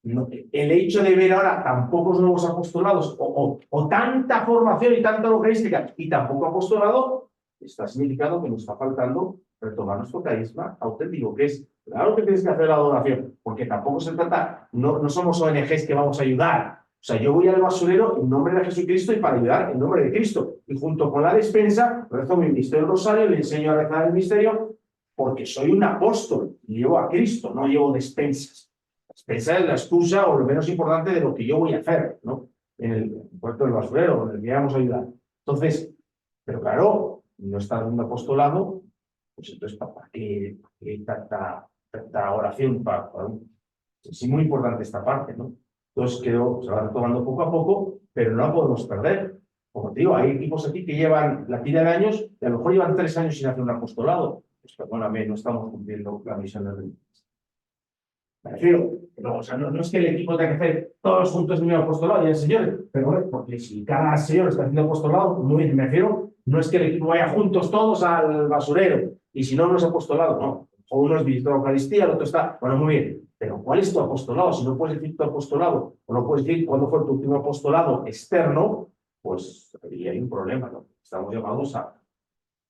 el hecho de ver ahora tan pocos nuevos apostolados o tanta formación y tanta eucarística y tan poco apostolado, está significando que nos está faltando retomar nuestro carisma auténtico, que es, claro que tienes que hacer la adoración, porque tampoco se trata, no somos ONGs que vamos a ayudar. O sea, yo voy al basurero en nombre de Jesucristo y para ayudar en nombre de Cristo. Y junto con la despensa, rezo mi misterio del rosario, le enseño a rezar el misterio, porque soy un apóstol, llevo a Cristo, no llevo despensas. Despensa es la excusa o lo menos importante de lo que yo voy a hacer, ¿no? En el puerto del basurero, en el que vamos a ayudar. Entonces, pero claro, no está dando apostolado, pues entonces, ¿para qué tanta oración? Es muy importante esta parte, ¿no? Entonces, se va retomando poco a poco, pero no la podemos perder. Como te digo, hay equipos aquí que llevan la tira de años y a lo mejor llevan 3 años sin hacer un apostolado. Pues perdóname, no estamos cumpliendo la misión del rey. Me refiero, no, o sea, no es que el equipo tenga que hacer todos juntos el mismo apostolado, ya señores, pero bueno, porque si cada señor está haciendo apostolado, muy bien, me refiero, no es que el equipo vaya juntos todos al basurero, y si no, no es apostolado, no. O uno es visitado a Eucaristía, el otro está, bueno, muy bien, pero ¿cuál es tu apostolado? Si no puedes decir tu apostolado, o no puedes decir cuándo fue tu último apostolado externo, pues ahí hay un problema, ¿no? Estamos llamados a...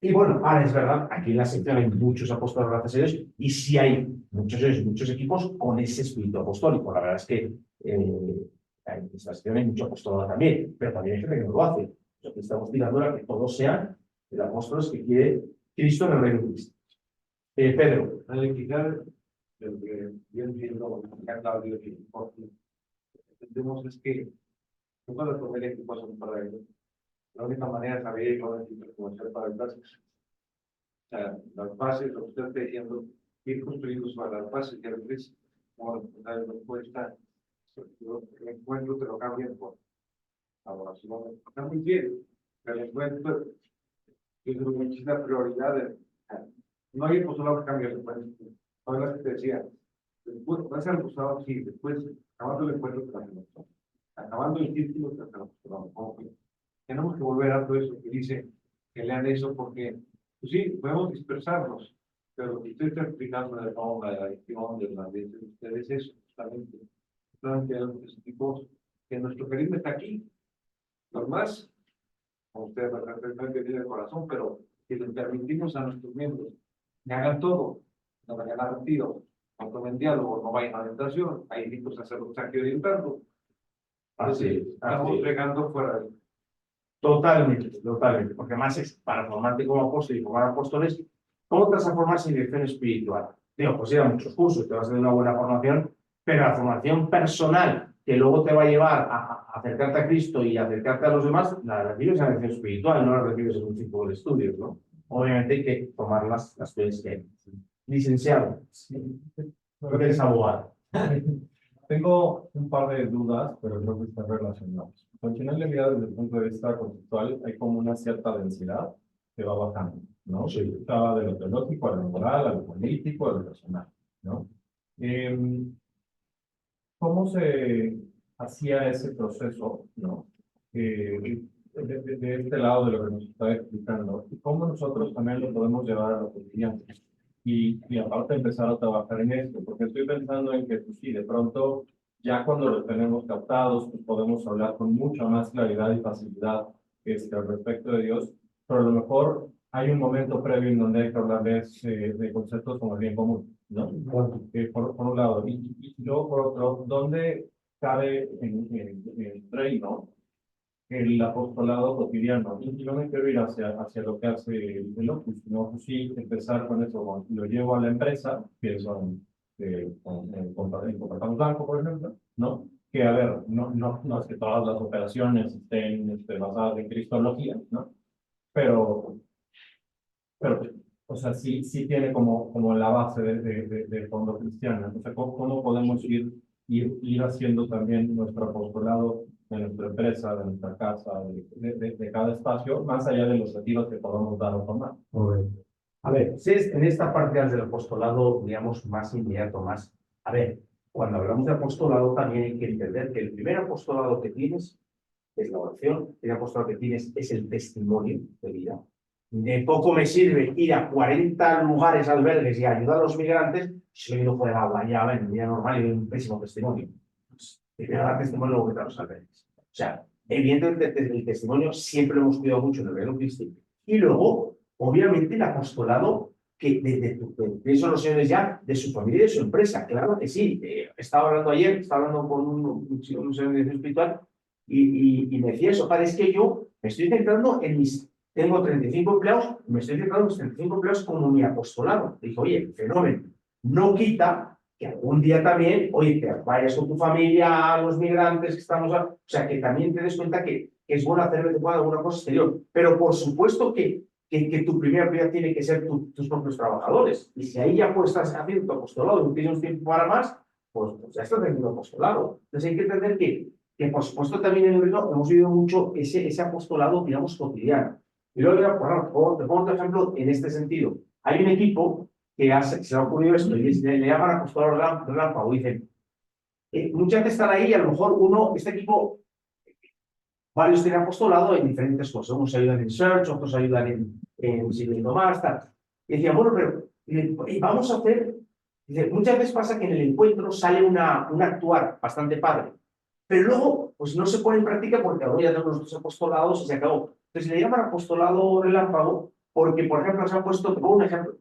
Y bueno, ahora es verdad, aquí en la sección hay muchos apóstoles, gracias a Dios, y sí hay muchos equipos con ese espíritu apostólico. La verdad es que en esta sección hay mucho apostolado también, pero también hay gente que no lo hace. Lo que estamos tirando a que todos sean los apóstoles que quiere Cristo en el reino de Cristo. Pedro. Al quitar lo que yo entiendo, que ha hablado de lo que entendemos es que no puedo escoger equipos para ellos. La única manera de saber cómo hacer para el las bases, lo que usted está diciendo, ir construyendo sobre las bases, que a veces, como la respuesta, el encuentro te lo cambian por adoración. Está muy bien, pero el encuentro es muchísima prioridad. No hay apostolado que cambie el encuentro. Ahora que te decía, después va a ser apostolado, sí, después, acabando el encuentro, acabando el círculo, tenemos que volver a todo eso que dice que lean eso, porque pues sí, podemos dispersarnos, pero lo que usted está explicando de la forma, de la adicción, de la de ustedes, es justamente los tipos que nuestro carisma está aquí. Los más, como ustedes no tienen el corazón, pero si les permitimos a nuestros miembros que hagan todo, no vayan a retiro, no tomen diálogo, no vayan a la tentación, hay invitados a hacer lo que están orientando. Estamos llegando fuera de. Totalmente, totalmente, porque además es para formarte como apóstol y formar apóstoles, ¿cómo te vas a formar sin dirección espiritual? Digo, pues ir a muchos cursos, te vas a hacer una buena formación, pero la formación personal, que luego te va a llevar a acercarte a Cristo y acercarte a los demás, la recibes en la dirección espiritual, no la recibes en un tipo de estudios, ¿no? Obviamente hay que tomar las cosas que hay. Licenciado, ¿por qué eres abogado? Tengo un par de dudas, pero creo que están relacionadas. Al final del día, desde el punto de vista conceptual, hay como una cierta densidad que va bajando, ¿no? Sí. Estaba de lo teológico a lo moral, a lo político, a lo personal, ¿no? ¿Cómo se hacía ese proceso, ¿no? De este lado de lo que nos está explicando, y cómo nosotros también lo podemos llevar a lo cotidiano. Y aparte empezar a trabajar en esto, porque estoy pensando en que, pues sí, de pronto, ya cuando los tenemos captados, pues podemos hablar con mucha más claridad y facilidad al respecto de Dios, pero a lo mejor hay un momento previo en donde hay que hablarles de conceptos como el bien común, ¿no? Por un lado, y luego por otro, ¿dónde cabe en el reino el apostolado cotidiano? Y no me quiero ir hacia lo que hace el Opus, sino pues sí empezar con eso. Lo llevo a la empresa, que son Compartamos Banco, por ejemplo, ¿no? Que a ver, no es que todas las operaciones estén basadas en cristología, ¿no? Pero o sea, sí tiene como la base de fondo cristiano. Entonces, ¿cómo podemos ir haciendo también nuestro apostolado de nuestra empresa, de nuestra casa, de cada espacio, más allá de los retiros que podamos dar o tomar? Correcto. A ver, si es en esta parte del apostolado, digamos, más inmediato, más... A ver, cuando hablamos de apostolado también hay que entender que el primer apostolado que tienes es la oración, el primer apostolado que tienes es el testimonio de vida. De poco me sirve ir a 40 lugares, albergues y ayudar a los migrantes si soy hijo de la guayaba en vida normal y doy un pésimo testimonio. Pues, primero dar testimonio, luego que a los albergues. O sea, evidentemente el testimonio siempre lo hemos cuidado mucho en el reino cristiano. Y luego, obviamente, el apostolado que son los señores ya de su familia y de su empresa. Claro que sí. Estaba hablando ayer, estaba hablando con un señor de dirección espiritual y me decía eso, padre, es que yo me estoy centrando en mis... Tengo 35 empleados, me estoy centrando en mis 35 empleados como mi apostolado. Dijo, oye, fenómeno. No quita que algún día también, oye, te vayas con tu familia a los migrantes que estamos... O sea, que también te des cuenta que es bueno hacer de vez en cuando alguna cosa exterior. Pero por supuesto que tu primera prioridad tiene que ser tus propios trabajadores. Y si ahí ya pues estás haciendo tu apostolado y tienes un tiempo para más, pues ya estás haciendo apostolado. Entonces hay que entender que por supuesto también en el reino hemos vivido mucho ese apostolado, digamos, cotidiano. Y luego, te pongo otro ejemplo en este sentido. Hay un equipo que se le ha ocurrido esto y le llaman apostolado relámpago. Dicen, muchas veces están ahí y a lo mejor este equipo, varios tienen apostolado en diferentes cosas. Unos ayudan en search, otros ayudan en siguiendo más, tal. Y decían, bueno, pero vamos a hacer... Dice, muchas veces pasa que en el encuentro sale un actuar bastante padre, pero luego pues no se pone en práctica porque ahora ya tenemos los apostolados y se acabó. Entonces le llaman apostolado relámpago porque, por ejemplo, se han puesto, te pongo un ejemplo,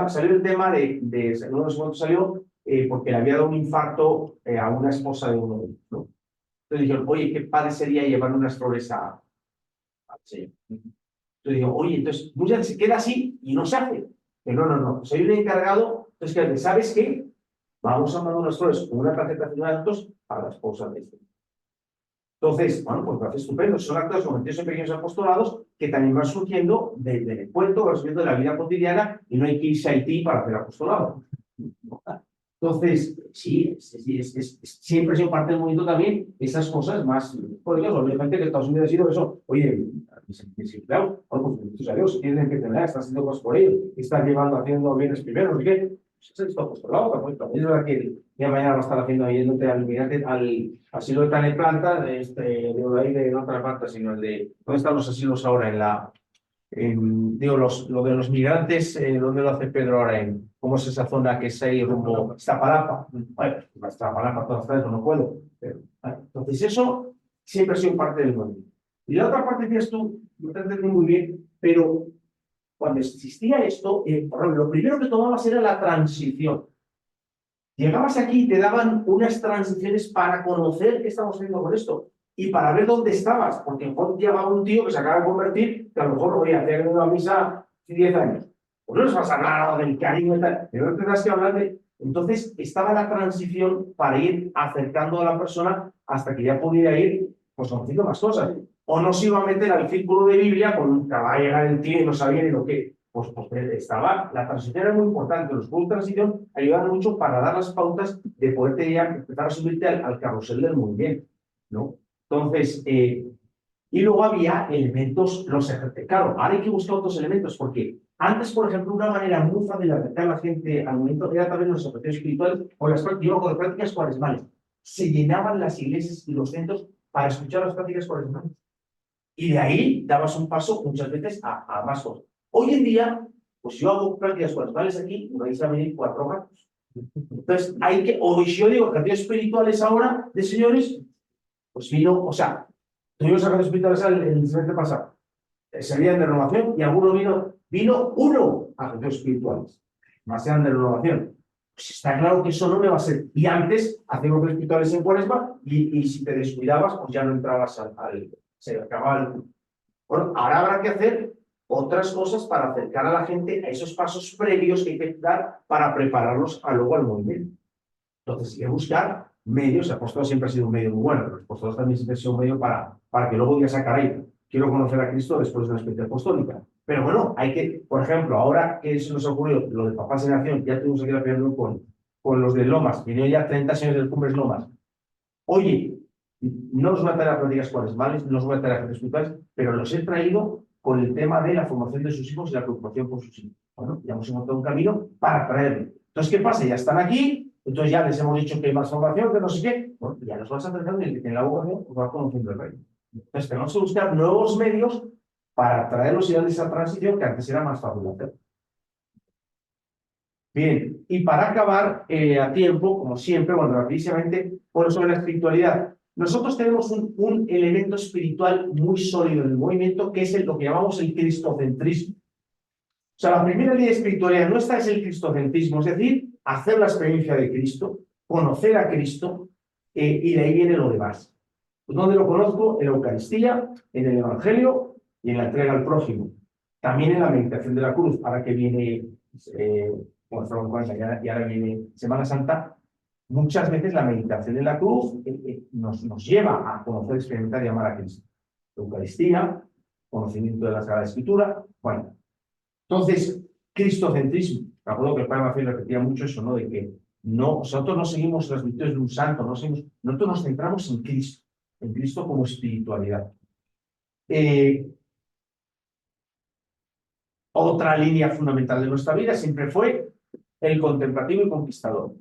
salió el tema no sé cuánto salió, porque le había dado un infarto a una esposa de uno de ellos, ¿no? Entonces dijeron, oye, qué padre sería llevar unas flores al Señor. Entonces digo, oye, entonces muchas veces se queda así y no se hace. Pero no, soy un encargado, entonces, ¿sabes qué? Vamos a mandar unas flores con una tarjeta de datos para la esposa de este. Entonces, bueno, pues me parece estupendo. Son actos sometidos en pequeños apostolados que también van surgiendo del encuentro, van surgiendo de la vida cotidiana y no hay que irse a Haití para hacer apostolado. Entonces, sí, siempre ha sido parte del movimiento también esas cosas más, por Dios, obviamente que Estados Unidos ha sido eso, oye, claro, bueno, pues benditos a Dios, tienen que tener, están haciendo cosas por ellos, están llevando, haciendo bienes primero, no sé qué, pues es esto apostolado, pues también es verdad que ya mañana va a estar haciendo, yéndote al asilo de Tane Planta, de ahí de no Tane Planta, sino el de, ¿dónde están los asilos ahora? Digo, lo de los migrantes, ¿dónde lo hace Pedro ahora? ¿Cómo es esa zona que es ahí rumbo Iztapalapa? Bueno, Iztapalapa todas las tardes no puedo. Pero, entonces eso siempre ha sido parte del movimiento. Y la otra parte decías tú, no te entendí muy bien, pero cuando existía esto, por ejemplo, lo primero que tomabas era la transición. Llegabas aquí y te daban unas transiciones para conocer qué estamos haciendo con esto y para ver dónde estabas, porque a lo mejor llegaba un tío que se acaba de convertir, que a lo mejor, oye, hacía una misa hace 10 años. Pues no les vas a hablar del cariño y tal, pero no tendrás que hablar de... Entonces estaba la transición para ir acercando a la persona hasta que ya pudiera ir, pues conociendo más cosas. O no se iba a meter al círculo de Biblia con un caballo, llegar el tío y no sabía ni lo que... Pues estaba, la transición era muy importante, los grupos de transición ayudan mucho para dar las pautas de poderte ya empezar a subirte al carrusel del movimiento, ¿no? Entonces, y luego había elementos, claro, ahora hay que buscar otros elementos, porque antes, por ejemplo, una manera muy fácil de acercar a la gente al movimiento era también los ejercicios espirituales o las prácticas cuaresmales. Se llenaban las iglesias y los centros para escuchar las prácticas cuaresmales. Y de ahí dabas un paso muchas veces a más cosas. Hoy en día, pues yo hago prácticas cuaresmales aquí y me vais a venir 4 gatos. Entonces, o si yo digo ejercicios espirituales ahora de señores, pues vino, o sea, tuvimos ejercicios espirituales el semestre pasado, serían de renovación y alguno vino uno a ejercicios espirituales, más sean de renovación. Pues está claro que eso no me va a ser. Y antes hacíamos ejercicios espirituales en cuaresma y si te descuidabas, pues ya no entrabas se acababa el... Bueno, ahora habrá que hacer otras cosas para acercar a la gente a esos pasos previos que hay que dar para prepararlos luego al movimiento. Entonces, hay que buscar medios. El apostolado siempre ha sido un medio muy bueno, pero el apostolado también siempre ha sido un medio para que luego digas, caray, quiero conocer a Cristo después de una experiencia apostólica. Pero bueno, hay que, por ejemplo, ahora que se nos ha ocurrido lo de Papás en Acción, ya tuvimos aquí la reunión con los de Lomas, vinieron ya 30 años del Cumbres Lomas. Oye, no os voy a traer a prácticas cuaresmales, no os voy a traer a ejercicios espirituales, pero los he traído con el tema de la formación de sus hijos y la preocupación por sus hijos. Bueno, ya hemos encontrado un camino para traerlo. Entonces, ¿qué pasa? Ya están aquí, entonces ya les hemos dicho que hay más formación, que no sé qué. Bueno, ya nos vas acercando y el que tiene la vocación os va conociendo el reino. Entonces, tenemos que buscar nuevos medios para traerlos y darles esa transición que antes era más fácil de hacer. Bien, y para acabar a tiempo, como siempre, bueno, rapidísimamente, bueno, sobre la espiritualidad. Nosotros tenemos un elemento espiritual muy sólido en el movimiento, que es lo que llamamos el cristocentrismo. O sea, la primera línea de espiritualidad nuestra es el cristocentrismo, es decir, hacer la experiencia de Cristo, conocer a Cristo, y de ahí viene lo demás. ¿Dónde lo conozco? En la Eucaristía, en el Evangelio y en la entrega al prójimo. También en la meditación de la cruz, ahora que viene, y ahora viene Semana Santa. Muchas veces la meditación de la cruz nos lleva a conocer, experimentar y amar a Cristo. Eucaristía, conocimiento de la Sagrada Escritura. Bueno, entonces, cristocentrismo. Me acuerdo que el Padre Maciel repetía mucho eso, ¿no? De que nosotros no seguimos las virtudes de un santo, nosotros nos centramos en Cristo como espiritualidad. Otra línea fundamental de nuestra vida siempre fue el contemplativo y conquistador.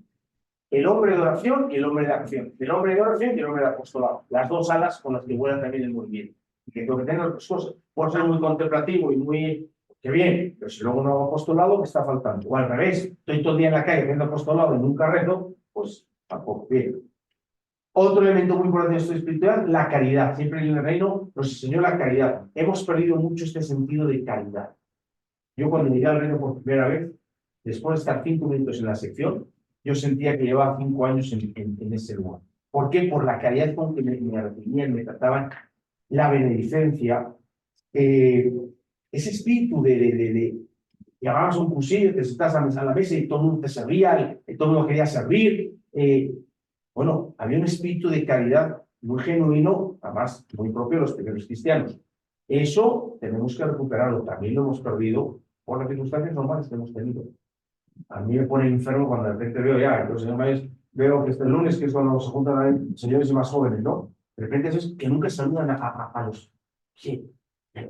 El hombre de oración y el hombre de acción. El hombre de oración y el hombre de apostolado. Las dos alas con las que vuelan también el movimiento. Y que tengo que tener otras cosas. Por ser muy contemplativo y muy... ¡Qué bien! Pero si luego no hago apostolado, me está faltando. O al revés, estoy todo el día en la calle haciendo apostolado y nunca rezo, pues tampoco bien. Otro elemento muy importante de esto espiritual, la caridad. Siempre en el reino nos enseñó la caridad. Hemos perdido mucho este sentido de caridad. Yo cuando llegué al reino por primera vez, después de estar 5 minutos en la sección, yo sentía que llevaba 5 años en ese lugar. ¿Por qué? Por la caridad con que me recibían, me trataban, la beneficencia, ese espíritu de llamabas a un cursillo, te sentas a la mesa y todo el mundo te servía, todo el mundo quería servir. Bueno, había un espíritu de caridad muy genuino, además muy propio de los primeros cristianos. Eso tenemos que recuperarlo, también lo hemos perdido por las circunstancias normales que hemos tenido. A mí me pone enfermo cuando de repente veo ya, entonces veo que este lunes, que es cuando se juntan ahí señores más jóvenes, ¿no? De repente eso es que nunca saludan a los... Sí,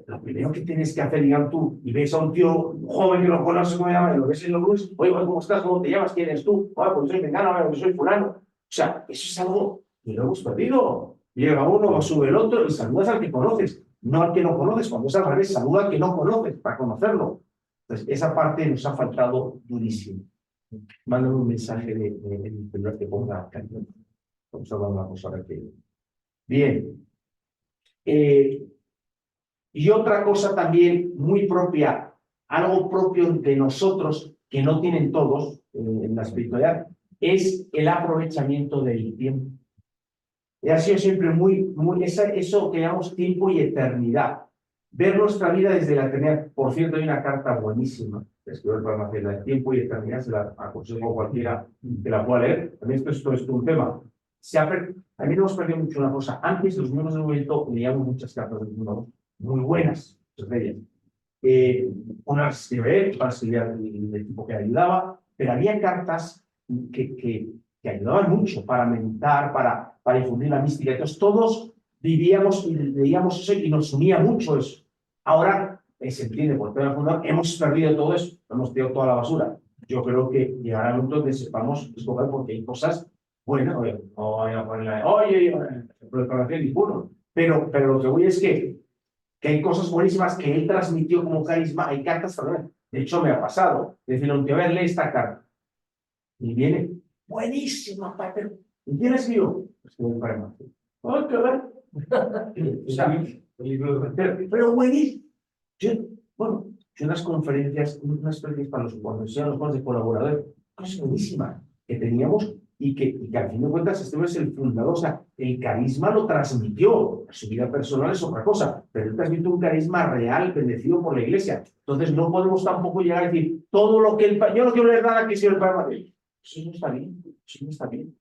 lo primero que tienes que hacer, digamos tú, y ves a un tío joven que lo conoces, ¿cómo se llama? Y lo ves en los lunes, oye, ¿cómo estás? ¿Cómo te llamas? ¿Quién eres tú? Oye, pues soy mengano, soy fulano. O sea, eso es algo que lo hemos perdido. Llega uno, sube el otro y saludas al que conoces, no al que no conoces. Cuando es al revés, saluda al que no conoces para conocerlo. Entonces, esa parte nos ha faltado durísimo. Mándame un mensaje de que ponga. Vamos a hablar una cosa ahora que... Bien. Y otra cosa también muy propia, algo propio de nosotros que no tienen todos en la espiritualidad, es el aprovechamiento del tiempo. Ha sido siempre eso que llamamos tiempo y eternidad. Ver nuestra vida desde la eternidad. Por cierto, hay una carta buenísima que escribió el programa de tiempo y eternidad, se la aconsejo a cualquiera que la pueda leer. También esto es un tema. También hemos perdido mucho una cosa. Antes, los miembros del movimiento leíamos muchas cartas del mundo, muy buenas, muchas de ellas. Unas escribía otras del tipo que ayudaba, pero había cartas que ayudaban mucho para meditar, para infundir la mística. Entonces todos vivíamos y leíamos eso y nos unía mucho eso. Ahora se entiende por todo el mundo, hemos perdido todo eso, hemos tirado toda la basura. Yo creo que llegará el momento donde sepamos escoger porque hay cosas buenas, no voy a ponerle, oye, preparación ninguno. Pero lo que voy es que hay cosas buenísimas que él transmitió como carisma, hay cartas también. De hecho, me ha pasado. Decir, a ver, lee esta carta. Y viene, buenísima, pero ¿quién escribió? Escribió el padre Mateo. ¡Ay, qué ver! O sea, pero buenísimo. Yo en las conferencias, para los cuando de colaboradores, cosas buenísimas que teníamos y que al fin de cuentas este es el fundador. O sea, el carisma lo transmitió. Su vida personal es otra cosa, pero él transmitió un carisma real, bendecido por la iglesia. Entonces no podemos tampoco llegar a decir todo lo que yo no quiero leer nada que sea el padre Mateo. Eso no está bien, eso no está bien.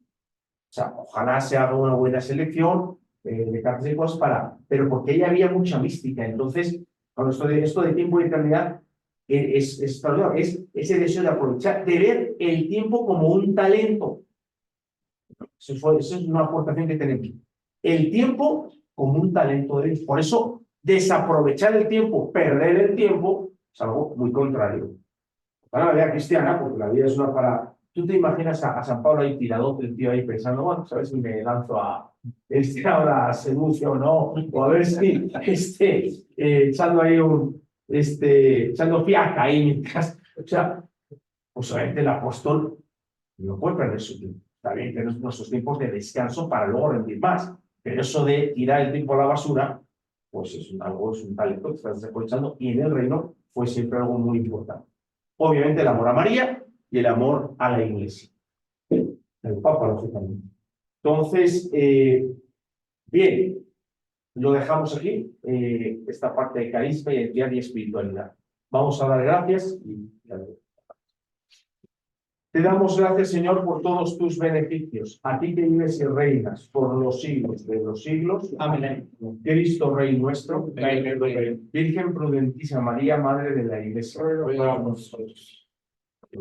O sea, ojalá se haga una buena selección de cartas y cosas pero porque ahí había mucha mística. Entonces, cuando esto de tiempo y eternidad es ese deseo de aprovechar, de ver el tiempo como un talento. Eso es una aportación que tenemos. El tiempo como un talento de Dios. Por eso, desaprovechar el tiempo, perder el tiempo, es algo muy contrario. Para la vida cristiana, porque la vida es una para... Tú te imaginas a San Pablo ahí tirado, el tío ahí pensando, bueno, ¿sabes si me lanzo a ahora seducio o no? O a ver si echando ahí echando fiaca ahí mientras... O sea, pues obviamente el apóstol no puede perder su tiempo. Está bien que nuestros tiempos de descanso para luego rendir más. Pero eso de tirar el tiempo a la basura, pues es un talento que estás desaprovechando y en el reino fue siempre algo muy importante. Obviamente el amor a María y el amor a la iglesia. El Papa, lógicamente. Entonces, bien, lo dejamos aquí, esta parte de carisma, identidad y espiritualidad. Vamos a dar gracias y te damos gracias, Señor, por todos tus beneficios. A ti que vives y reinas por los siglos de los siglos. Amén. Cristo, Rey nuestro. Virgen prudentísima María, Madre de la Iglesia.